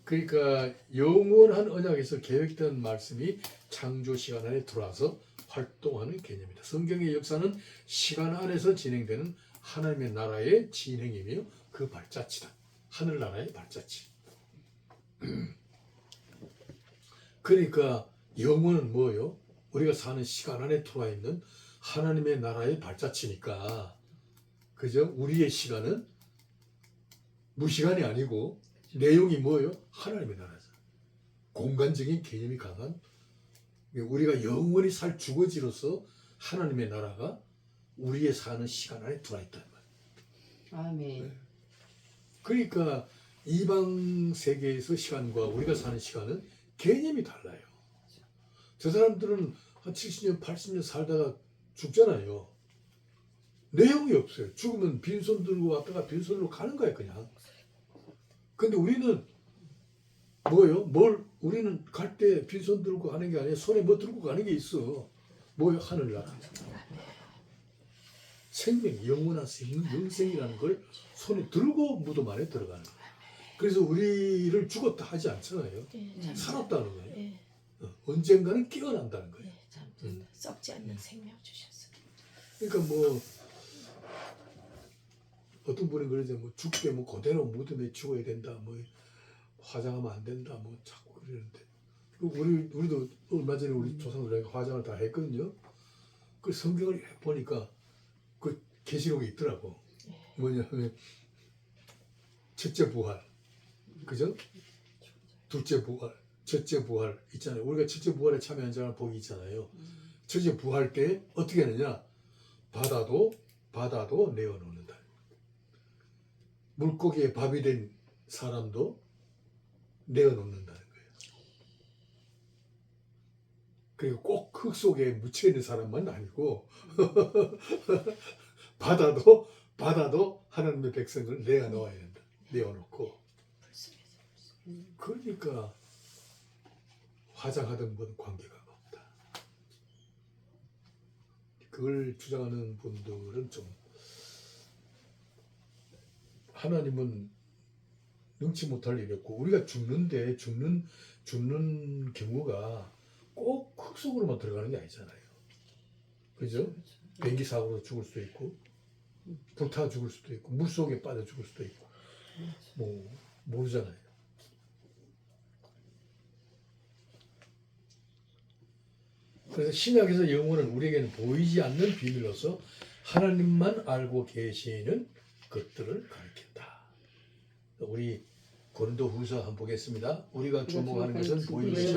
그러니까 영원한 언약에서 계획된 말씀이 창조 시간 안에 들어와서 활동하는 개념이다. 성경의 역사는 시간 안에서 진행되는 하나님의 나라의 진행이며 그 발자취다. 하늘나라의 발자취. 그러니까 영원은 뭐요? 우리가 사는 시간 안에 들어와 있는 하나님의 나라의 발자취니까, 그죠? 우리의 시간은 무시간이 아니고 내용이 뭐예요? 하나님의 나라죠. 공간적인 개념이 강한, 우리가 영원히 살 주거지로서 하나님의 나라가 우리의 사는 시간 안에 들어와 있다는 거예요. 아멘. 그러니까 이방 세계에서 시간과 우리가 사는 시간은 개념이 달라요. 저 사람들은 한 70년, 80년 살다가 죽잖아요. 내용이 없어요. 죽으면 빈손 들고 왔다가 빈손으로 가는 거예요, 그냥. 근데 우리는 뭐예요? 우리는 갈 때 빈손 들고 가는 게 아니라 손에 뭐 들고 가는 게 있어. 뭐예요? 하늘나라. 생명, 영원한 생명, 영생이라는 걸 손에 들고 무덤 안에 들어가는 거예요. 그래서 우리를 죽었다 하지 않잖아요. 살았다는 거예요. 언젠가는 깨어난다는 거예요. 썩지 않는 생명 주셨어요. 그러니까 뭐 어떤 분이 그러죠. 뭐 죽게 뭐 그대로 무덤에 죽어야 된다. 뭐 화장하면 안 된다. 뭐 자꾸 그러는데 우리도 얼마 전에 우리 조상들에게 화장을 다 했거든요. 그 성경을 보니까 그 계시록에 있더라고. 뭐냐면 첫째 부활, 그죠? 둘째 부활, 첫째 부활 있잖아요. 우리가 첫째 부활에 참여한 자는 복이 있잖아요. 첫째 부활 때 어떻게 하느냐? 바다도 내어놓는다. 물고기에 밥이 된 사람도 내어놓는다는 거예요. 그리고 꼭 흙 속에 묻혀 있는 사람만 아니고 바다도 하나님의 백성을 내어놓아야 된다. 내어놓고. 그러니까 화장하던 건 관계가 없다. 그걸 주장하는 분들은 좀 하나님은 능치 못할 일이었고 우리가 죽는데 죽는 경우가 꼭 흙 속으로만 들어가는 게 아니잖아요. 그죠? 비행기 사고로 죽을 수도 있고 불타 죽을 수도 있고 물 속에 빠져 죽을 수도 있고 뭐 모르잖아요. 그래서 신약에서 영혼은 우리에게는 보이지 않는 비밀로서 하나님만 알고 계시는 것들을 가리킨다. 우리 고린도후서 한번 보겠습니다. 우리가 주목하는 것은 보이지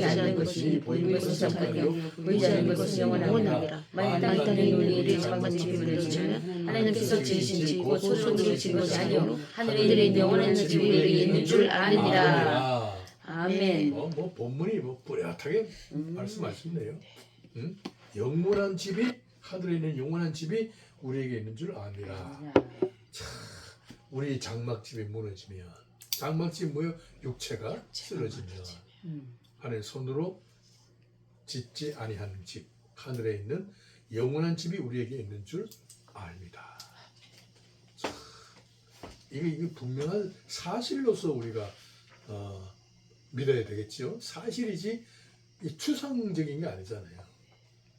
않는 것이 보이는 것은 잠깐이요 보이지 않는 것은 영원합니다. 만일 땅에 우리의 장막집을 내주면 하나님께서 지으신 집 곧 손으로 지은 것이 아니요 하늘에 있는 영원한 집이 우리에게 있는 줄 아느니라. 아멘. 뭐 본문이 뭐 뿌렷하게 말씀하시네요. 응? 영원한 집이 하늘에 있는 영원한 집이 우리에게 있는 줄 아니라. 우리 장막집이 무너지면 장막집이 뭐요? 육체가 쓰러지면 하늘 손으로 짓지 아니하는 집 하늘에 있는 영원한 집이 우리에게 있는 줄 압니다. 이게 분명한 사실로서 우리가 믿어야 되겠죠. 사실이지 추상적인 게 아니잖아요.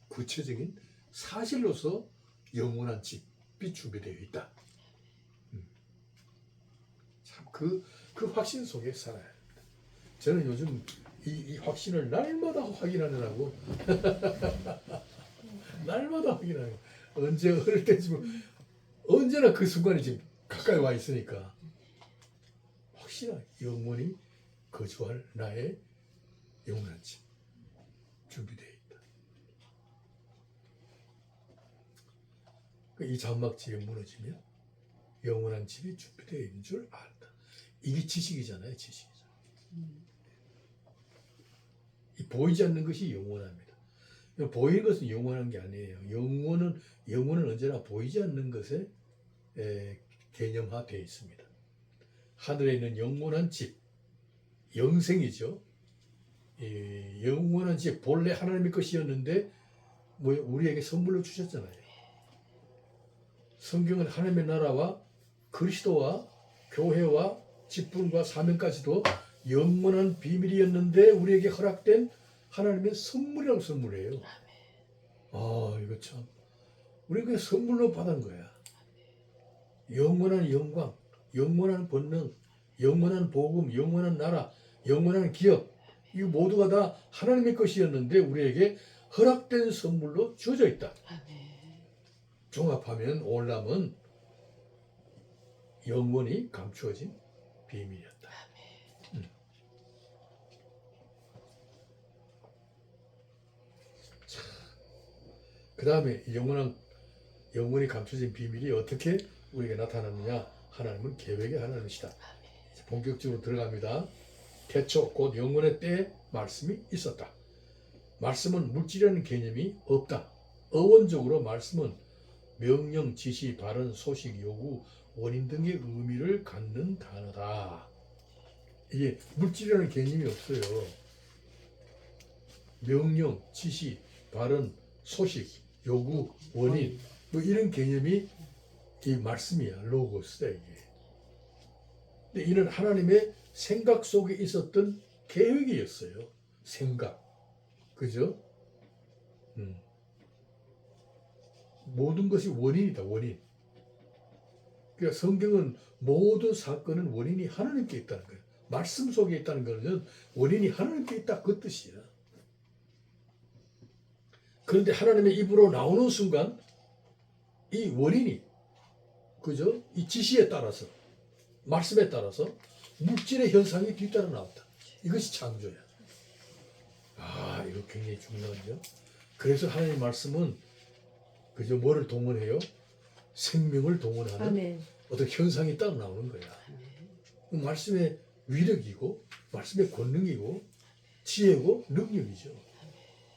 구체적인 사실로서 영원한 집이 준비되어 있다. 참 그 확신 속에 살아야 합니다. 저는 요즘 이 확신을 날마다 확인하느라고 날마다 확인하고 언제 어릴 때지만 언제나 그 순간이 지금 가까이 와 있으니까 확실하게 영원히 거주할 나의 영원한 집 준비되어 있다. 이 장막집이 무너지면 영원한 집이 준비되어 있는 줄 안다. 이게 지식이잖아요, 지식이잖아요. 이 보이지 않는 것이 영원합니다. 보이는 것은 영원한 게 아니에요. 영혼은 언제나 보이지 않는 것에 개념화되어 있습니다. 하늘에 있는 영원한 집, 영생이죠. 영원한 집, 본래 하나님의 것이었는데 우리에게 선물로 주셨잖아요. 성경은 하나님의 나라와 그리스도와 교회와 직분과 사명까지도 영원한 비밀이었는데 우리에게 허락된 하나님의 선물이라고 선물이에요. 아, 이거 참 우리가 그냥 선물로 받은 거야. 영원한 영광, 영원한 권능, 영원한 복음, 영원한 나라, 영원한 기업, 이 모두가 다 하나님의 것이었는데 우리에게 허락된 선물로 주어져 있다. 종합하면 오늘남은 영원히 감추어진 비밀이었다. 그 다음에 영원히 감춰진 비밀이 어떻게 우리에게 나타나느냐? 하나님은 계획의 하나님이시다. 본격적으로 들어갑니다. 태초 곧 영원의 때에 말씀이 있었다. 말씀은 물질이라는 개념이 없다. 어원적으로 말씀은 명령, 지시, 발언, 소식, 요구, 원인 등의 의미를 갖는 단어다. 이게 물질이라는 개념이 없어요. 명령, 지시, 발언, 소식, 요구, 원인 뭐 이런 개념이 이 말씀이야. 로고스다 이게. 근데 이는 하나님의 생각 속에 있었던 계획이었어요. 생각. 그죠? 모든 것이 원인이다. 원인. 그러니까 성경은 모든 사건은 원인이 하나님께 있다는 거예요. 말씀 속에 있다는 것은 원인이 하나님께 있다. 그 뜻이야. 그런데 하나님의 입으로 나오는 순간 이 원인이 그죠? 이 지시에 따라서 말씀에 따라서 물질의 현상이 뒤따라 나왔다. 이것이 창조야. 아, 이거 굉장히 중요하죠. 그래서 하나님의 말씀은 그저 뭐를 동원해요? 생명을 동원하는 아멘. 어떤 현상이 딱 나오는 거야. 말씀의 위력이고 말씀의 권능이고 지혜고 능력이죠.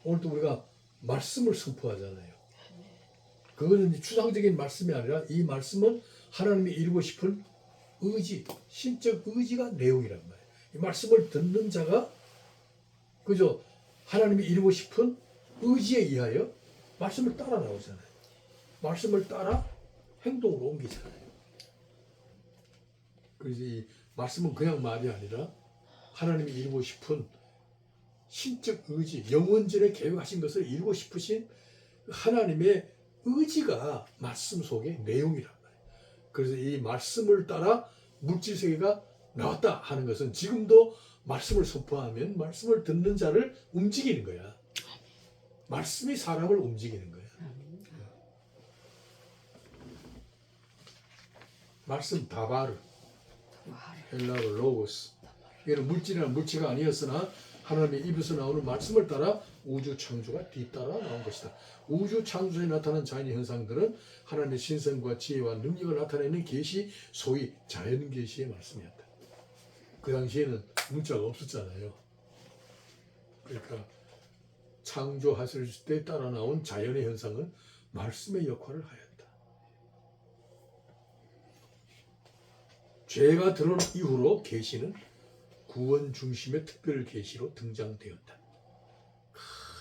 오늘도 우리가 말씀을 선포하잖아요. 그거는 추상적인 말씀이 아니라 이 말씀은 하나님이 이루고 싶은 의지, 신적 의지가 내용이란 말이에요. 이 말씀을 듣는 자가 그저 하나님이 이루고 싶은 의지에 의하여 말씀을 따라 나오잖아요. 말씀을 따라 행동으로 옮기잖아요. 그래서 이 말씀은 그냥 말이 아니라 하나님이 이루고 싶은 신적 의지, 영원전에 계획하신 것을 이루고 싶으신 하나님의 의지가 말씀 속의 내용이란 말이에요. 그래서 이 말씀을 따라 물질 세계가 나왔다 하는 것은 지금도 말씀을 선포하면 말씀을 듣는 자를 움직이는 거야. 말씀이 사람을 움직이는 거야. 말씀 다바르, 헬라어 로고스. 이는 물질이나 물체가 아니었으나 하나님의 입에서 나오는 말씀을 따라 우주 창조가 뒤따라 나온 것이다. 우주 창조에 나타난 자연의 현상들은 하나님의 신성과 지혜와 능력을 나타내는 계시, 소위 자연 계시의 말씀이었다. 그 당시에는 문자가 없었잖아요. 그러니까 창조하실 때 따라 나온 자연의 현상은 말씀의 역할을 하였다. 죄가 드러난 이후로 계시는 구원 중심의 특별 계시로 등장되었다.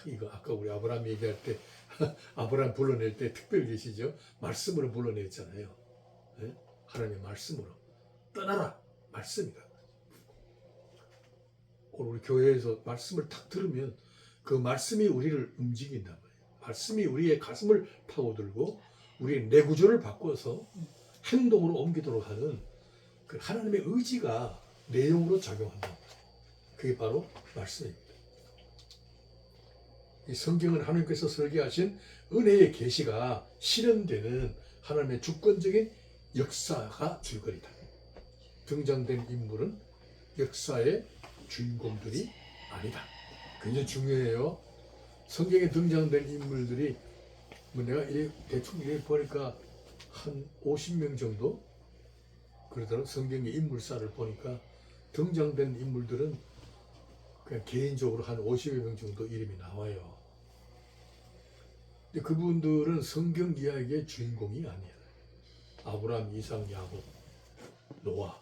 이거 아까 우리 아브라함 얘기할 때 아브라함 불러낼 때 특별 계시죠. 말씀으로 불러냈잖아요. 네? 하나님의 말씀으로 떠나라 말씀이다. 오늘 우리 교회에서 말씀을 탁 들으면 그 말씀이 우리를 움직인단 말이에요. 말씀이 우리의 가슴을 파고들고 우리의 내구조를 바꿔서 행동으로 옮기도록 하는 그 하나님의 의지가 내용으로 작용한다. 그게 바로 말씀입니다. 이 성경은 하나님께서 설계하신 은혜의 계시가 실현되는 하나님의 주권적인 역사가 줄거리다. 등장된 인물은 역사의 주인공들이 아니다. 굉장히 중요해요. 성경에 등장된 인물들이 내가 대충 보니까 한 50명 정도 그러더라고요. 성경의 인물사를 보니까 등장된 인물들은 그냥 개인적으로 한 50여 명 정도 이름이 나와요. 근데 그분들은 성경 이야기의 주인공이 아니에요. 아브라함, 이삭, 야곱, 노아,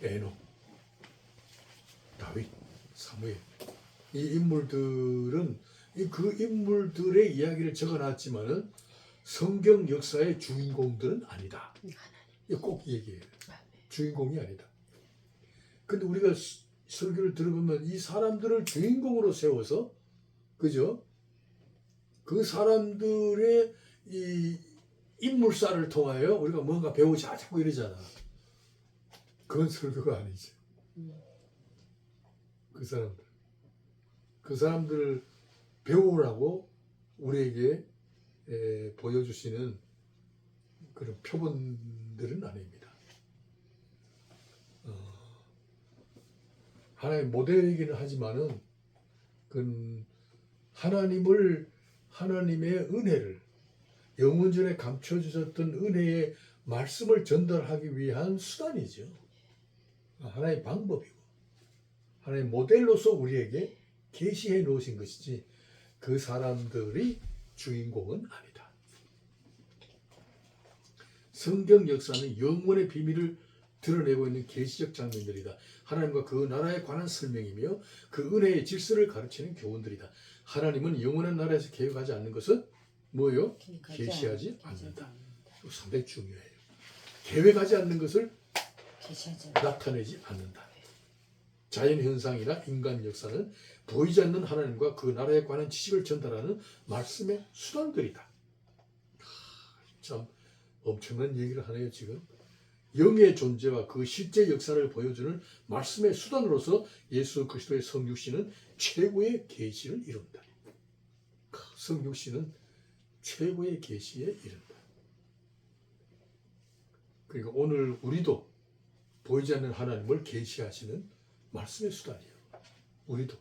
에녹, 다윗, 사무엘. 이 인물들은 그 인물들의 이야기를 적어놨지만은 성경 역사의 주인공들은 아니다. 이거 꼭 얘기해요. 주인공이 아니다. 근데 우리가 설교를 들어보면 이 사람들을 주인공으로 세워서, 그죠? 그 사람들의 이 인물사를 통하여 우리가 뭔가 배우자 자꾸 이러잖아. 그건 설교가 아니지. 그 사람들을 배우라고 우리에게 보여주시는 그런 표본들은 아닙니다. 하나의 모델이기는 하지만은 그건 하나님의 은혜를 영원전에 감춰주셨던 은혜의 말씀을 전달하기 위한 수단이죠. 하나의 방법이고 하나의 모델로서 우리에게 계시해 놓으신 것이지 그 사람들이 주인공은 아니다. 성경 역사는 영원의 비밀을 드러내고 있는 계시적 장면들이다. 하나님과 그 나라에 관한 설명이며 그 은혜의 질서를 가르치는 교훈들이다. 하나님은 영원한 나라에서 계획하지 않는 것은 뭐예요? 계시하지 않는다. 상당히 중요해요. 계획하지 않는 것을 나타내지 않는다. 자연현상이나 인간 역사는 보이지 않는 하나님과 그 나라에 관한 지식을 전달하는 말씀의 수단들이다. 참 엄청난 얘기를 하네요. 지금 영의 존재와 그 실제 역사를 보여주는 말씀의 수단으로서 예수 그리스도의 성육신은 최고의 계시를 이룬다. 성육신은 최고의 계시에 이른다. 그러니까 오늘 우리도 보이지 않는 하나님을 계시하시는 말씀의 수단이에요. 우리도.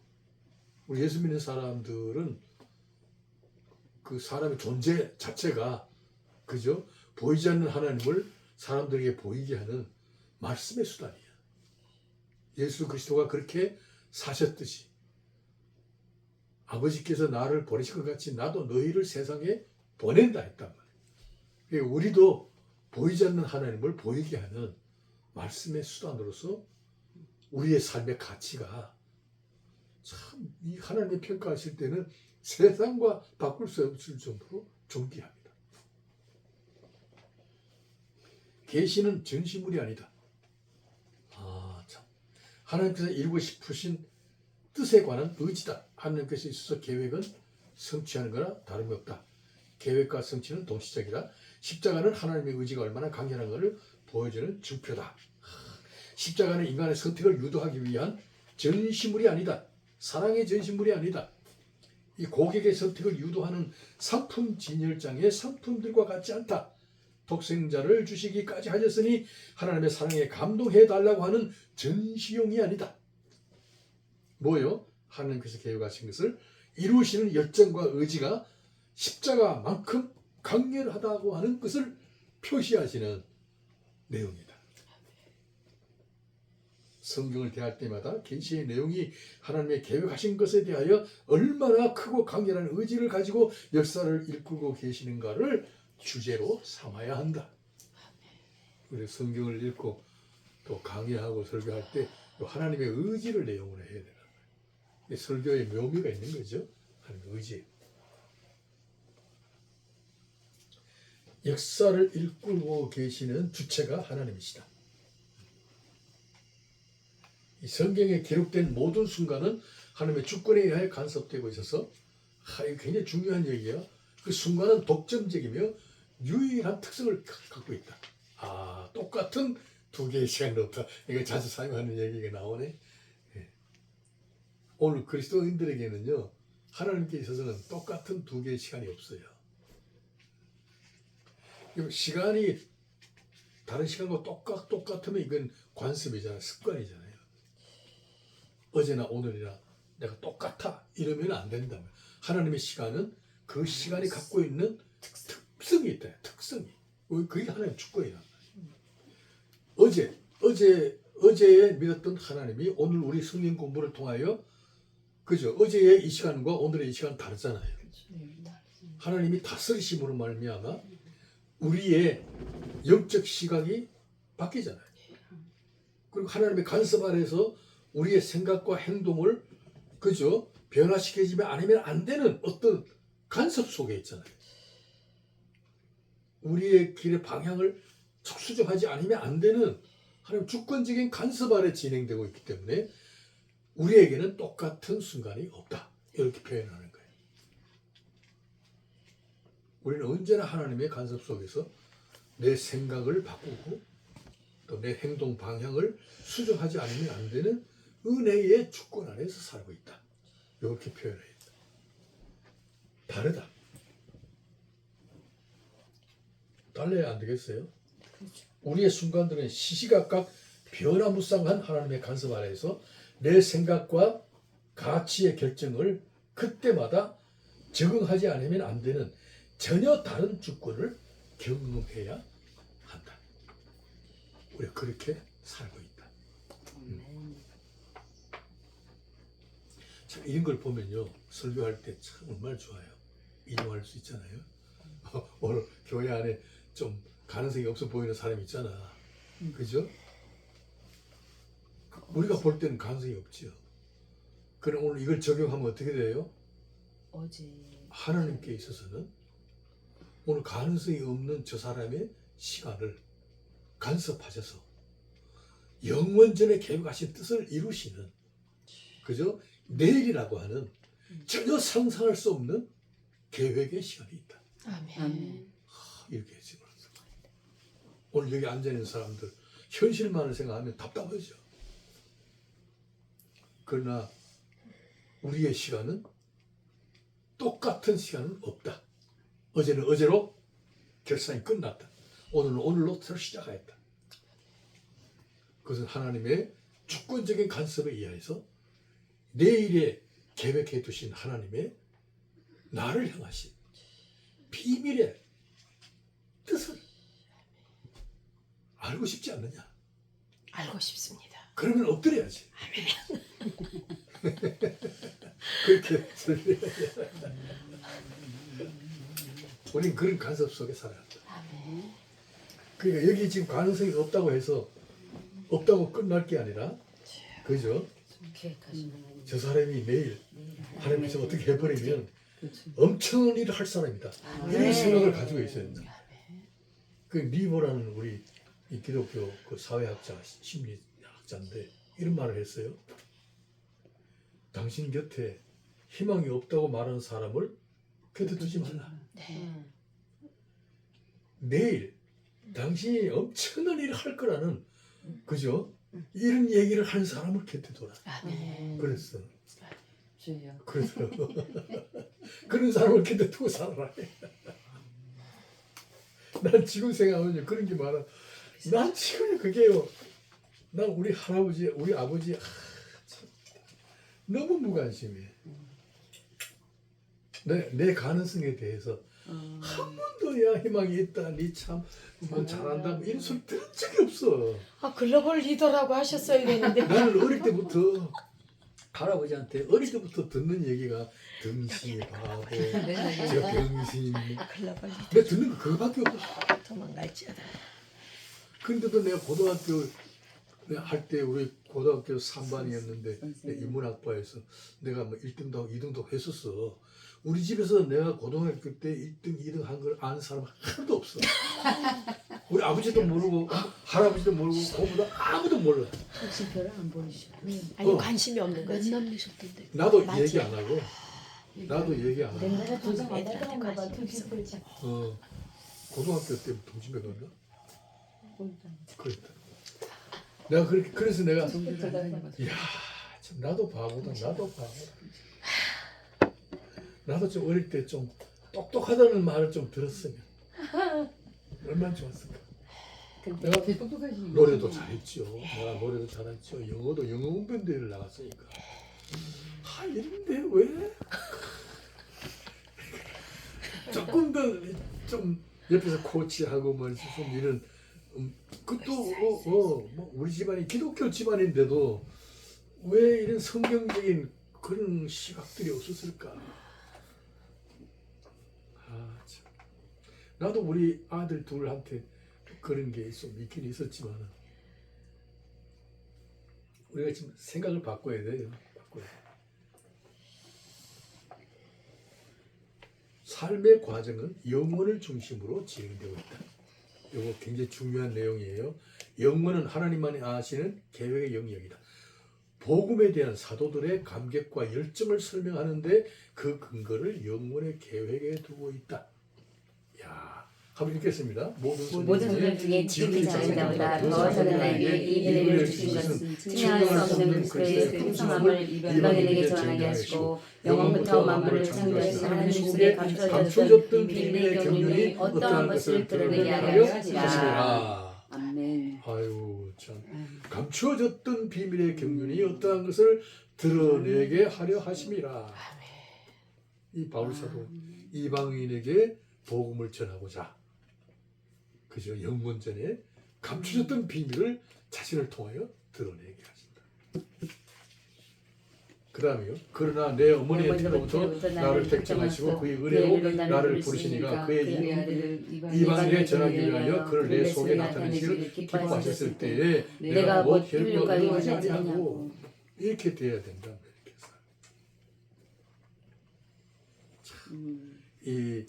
우리 예수 믿는 사람들은 그 사람의 존재 자체가, 그죠? 보이지 않는 하나님을 사람들에게 보이게 하는 말씀의 수단이에요. 예수 그리스도가 그렇게 사셨듯이 아버지께서 나를 버리신 것 같이 나도 너희를 세상에 보낸다 했단 말이에요. 우리도 보이지 않는 하나님을 보이게 하는 말씀의 수단으로서 우리의 삶의 가치가 참 이 하나님의 평가하실 때는 세상과 바꿀 수 없을 정도로 존귀합니다. 계시는 전시물이 아니다. 참. 하나님께서 이루고 싶으신 뜻에 관한 의지다. 하나님께서 있어서 계획은 성취하는 거나 다름이 없다. 계획과 성취는 동시적이다. 십자가는 하나님의 의지가 얼마나 강렬한 것을 보여주는 증표다. 십자가는 인간의 선택을 유도하기 위한 전시물이 아니다. 사랑의 전시물이 아니다. 이 고객의 선택을 유도하는 상품 진열장의 상품들과 같지 않다. 독생자를 주시기까지 하셨으니 하나님의 사랑에 감동해달라고 하는 전시용이 아니다. 뭐요? 하나님께서 계획하신 것을 이루시는 열정과 의지가 십자가만큼 강렬하다고 하는 것을 표시하시는 내용이다. 성경을 대할 때마다 계시의 내용이 하나님의 계획하신 것에 대하여 얼마나 크고 강렬한 의지를 가지고 역사를 이끌고 계시는가를 주제로 삼아야 한다. 우리 성경을 읽고 또 강의하고 설교할 때 하나님의 의지를 내용으로 해야 되는 거예요. 설교의 묘미가 있는 거죠. 하나님의 의지. 역사를 이끌고 계시는 주체가 하나님이시다. 이 성경에 기록된 모든 순간은 하나님의 주권에 의하여 간섭되고 있어서 이거 굉장히 중요한 얘기야. 그 순간은 독점적이며 유일한 특성을 갖고 있다. 똑같은 두 개의 시간이 없다. 이거 자주 사용하는 얘기가 나오네. 오늘 그리스도인들에게는요, 하나님께 있어서는 똑같은 두 개의 시간이 없어요. 시간이 다른 시간과 똑같으면 이건 관습이잖아요. 습관이잖아요. 어제나 오늘이나 내가 똑같아 이러면 안 된다. 하나님의 시간은 그 시간이 갖고 있는 특성이 있다. 특성이. 그게 하나님의 주권이란 말이에요. 어제에 믿었던 하나님이 오늘 우리 성경 공부를 통하여, 그죠? 어제의 이 시간과 오늘의 이 시간 다르잖아요. 하나님이 다스리심으로 말미암아 우리의 영적 시각이 바뀌잖아요. 그리고 하나님의 간섭 아래서 우리의 생각과 행동을 그저 변화시켜지면 아니면 안 되는 어떤 간섭 속에 있잖아요. 우리의 길의 방향을 수정하지 않으면 안 되는 하나님 주권적인 간섭 아래 진행되고 있기 때문에 우리에게는 똑같은 순간이 없다. 이렇게 표현하는 거예요. 우리는 언제나 하나님의 간섭 속에서 내 생각을 바꾸고 또 내 행동 방향을 수정하지 않으면 안 되는 은혜의 주권 안에서 살고 있다. 이렇게 표현해야 된다. 다르다. 달라야 안 되겠어요? 우리의 순간들은 시시각각 변화무쌍한 하나님의 간섭 아래에서 내 생각과 가치의 결정을 그때마다 적응하지 않으면 안 되는 전혀 다른 주권을 경험해야 한다. 우리가 그렇게 살고 있다. 참 이런 걸 보면요, 설교할 때 참 얼마나 좋아요. 인용할 수 있잖아요. 오늘 교회 안에 좀 가능성이 없어 보이는 사람 있잖아. 그죠? 우리가 볼 때는 가능성이 없죠. 그럼 오늘 이걸 적용하면 어떻게 돼요? 어제 하나님께 있어서는 오늘 가능성이 없는 저 사람의 시간을 간섭하셔서 영원전에 계획하신 뜻을 이루시는, 그죠? 내일이라고 하는 전혀 상상할 수 없는 계획의 시간이 있다. 아멘. 이렇게 지금 오늘 여기 앉아있는 사람들 현실만을 생각하면 답답하죠. 그러나 우리의 시간은 똑같은 시간은 없다. 어제는 어제로 결산이 끝났다. 오늘은 오늘로 새로 시작하였다. 그것은 하나님의 주권적인 간섭에 의해서 내일에 계획해 두신 하나님의 나를 향하신 비밀의 뜻을 알고 싶지 않느냐? 알고 싶습니다. 그러면 엎드려야지. 그렇게 설명해야 우린 그런 간섭 속에 살아야 한다. 그러니까 여기 지금 가능성이 없다고 해서 없다고 끝날 게 아니라, 그죠? 저 사람이 내일 하나님께서 어떻게 해버리면 엄청난 일을 할 사람이다. 이런 생각을 가지고 있어야 된다. 그 리버라는 우리 이 기독교 그 사회학자, 심리학자인데 이런 말을 했어요. 당신 곁에 희망이 없다고 말하는 사람을 곁에 두지 말라. 내일 당신이 엄청난 일을 할 거라는, 그죠? 이런 얘기를 하는 사람을 곁에 둬라. 그랬어. 주여. 그래서 그런 사람을 곁에 두고 살아라. 난 지금 생각하면 그런 게 많아. 난 지금 그게요. 난 우리 할아버지, 우리 아버지 참 너무 무관심해. 내 가능성에 대해서 한 번도 야 희망이 있다, 니 참 뭐 잘한다, 뭐 이런 소리 들은 적이 없어. 아, 글로벌 리더라고 하셨어야 되는데. 나는 어릴 때부터 할아버지한테 어릴 때부터 듣는 얘기가 등신이 바보, 저 병신, 글로벌 리더 내가 듣는 거 그거밖에 없어. 도망갈지어다. 근데도 내가 고등학교 할 때 우리 고등학교 3반이었는데 내 인문학과에서 내가 뭐 1등도 하고 2등도 했었어. 우리 집에서 내가 고등학교 때 1등, 2등 한 걸 아는 사람 하나도 없어. 우리 아버지도 모르고 할아버지도 모르고 고모도 아무도 몰라. 혹시 별을 안 보이시죠? 아니 관심이 없는 거지. 만나셨던데. 나도 맞지? 얘기 안 하고, 나도 얘기 안 하고. 내가 도장 안 애들한테 받았나 봐. 관심이 없어. 고등학교 때 동심에 갔나? 그랬다. 내가 그렇게, 그래서 내가 이야, 참 나도 바보다, 나도 바보다. 나도 좀 어릴 때 좀 똑똑하다는 말을 좀 들었으면 얼마나 좋았을까. 내가 되게 똑똑하시. 노래도 잘했죠. 내가 노래도 잘했죠. 영어도 영어 운변대회를 나갔으니까. 아, 이런데 왜? 조금 더 좀 옆에서 코치하고 뭐 좀 이런 그것도 뭐 우리 집안이 기독교 집안인데도 왜 이런 성경적인 그런 시각들이 없었을까? 아, 참. 나도 우리 아들 둘한테 그런 게 좀 있긴 있었지만 우리가 지금 생각을 바꿔야 돼요. 바꿔야 돼. 삶의 과정은 영혼을 중심으로 진행되고 있다. 이거 굉장히 중요한 내용이에요. 영혼은 하나님만이 아시는 계획의 영역이다. 복음에 대한 사도들의 감격과 열정을 설명하는데 그 근거를 영혼의 계획에 두고 있다. 야, 한번 읽겠습니다. 모든 분들 중에 지극히 작은 자보다 더 작은 나에게 이 은혜를 주신 것은 측량할 수 없는 그리스도의 풍성함을 이방인에게 전하게 하시고 영원부터 만물을 창조하신 하나님 속에 감춰졌던 비밀의 경륜이 어떠한 것을 드러내게 하려 하시라. 아멘. 아유 참, 감추어졌던 비밀의 경륜이 어떠한 것을 드러내게 하려 하심이라. 이 바울 사도 이방인에게 복음을 전하고자, 그죠, 영원전에 감추어졌던 비밀을 자신을 통하여 드러내게 하신다. 그 다음에요. 그러나 내 어머니의 태로부터 나를 택정하시고 그의 은혜로 나를 부르시니까 그의 이방인에 전하기 위하여 그를 내 속에 나타내시기를 기뻐하셨을 때에 내가 곧 혈육과 이루지 아니하고 이렇게 돼야 된다. 이렇게 해서. 이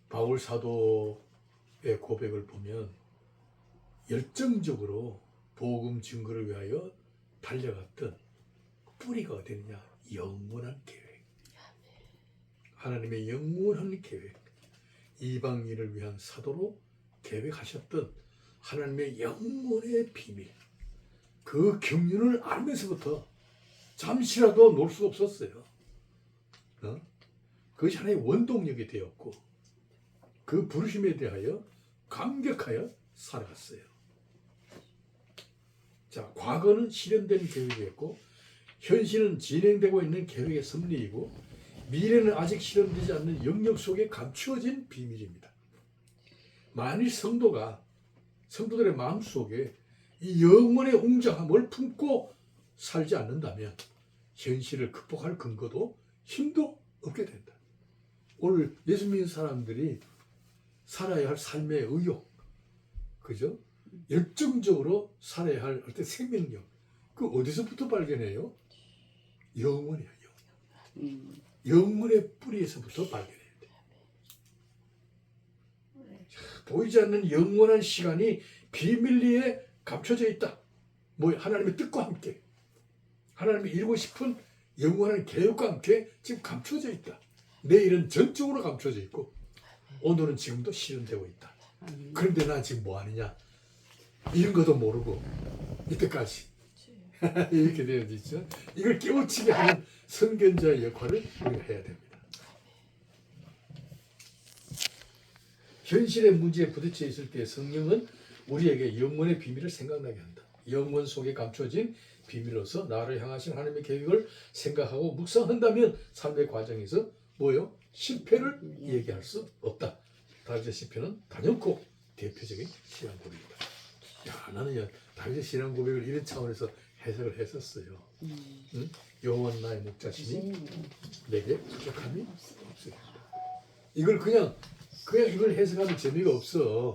바울 사도의 고백을 보면 열정적으로 복음 증거를 위하여 달려갔던 뿌리가 어디냐? 영원한 계획. 하나님의 영원한 계획. 이방인을 위한 사도로 계획하셨던 하나님의 영원의 비밀. 그 경륜을 알면서부터 잠시라도 놓을 수 없었어요. 그것이 하나의 원동력이 되었고 그 부르심에 대하여 감격하여 살아갔어요. 자, 과거는 실현된 계획이었고 현실은 진행되고 있는 계획의 섭리이고 미래는 아직 실현되지 않는 영역 속에 감추어진 비밀입니다. 만일 성도들의 마음속에 이 영혼의 웅장함을 품고 살지 않는다면 현실을 극복할 근거도 힘도 없게 된다. 오늘 예수 믿는 사람들이 살아야 할 삶의 의욕, 그죠? 열정적으로 살아야 할 어떤 생명력, 그 어디서부터 발견해요? 영혼이야, 영혼. 영혼의 뿌리에서부터 발견해야 돼. 보이지 않는 영원한 시간이 비밀리에 감춰져 있다. 뭐 하나님의 뜻과 함께, 하나님이 이루고 싶은 영원한 계획과 함께 지금 감춰져 있다. 내일은 전적으로 감춰져 있고 오늘은 지금도 실현되고 있다. 그런데 나 지금 뭐 하느냐? 이런 것도 모르고 이때까지 이렇게 되어 있죠. 이걸 깨우치게 하는 선견자의 역할을 우리가 해야 됩니다. 현실의 문제에 부딪혀 있을 때 성령은 우리에게 영혼의 비밀을 생각나게 한다. 영혼 속에 감춰진 비밀로서 나를 향하신 하나님의 계획을 생각하고 묵상한다면 삶의 과정에서 뭐요? 실패를 얘기할 수 없다. 다윗의 시편은 단연코 대표적인 신앙 고백이다. 야, 나는 다윗의 신앙 고백을 이런 차원에서 해석을 했었어요. 응? 여호와는 나의 목자시니 내게 부족함이 없으리라. 이걸 그냥 이걸 해석하는 재미가 없어.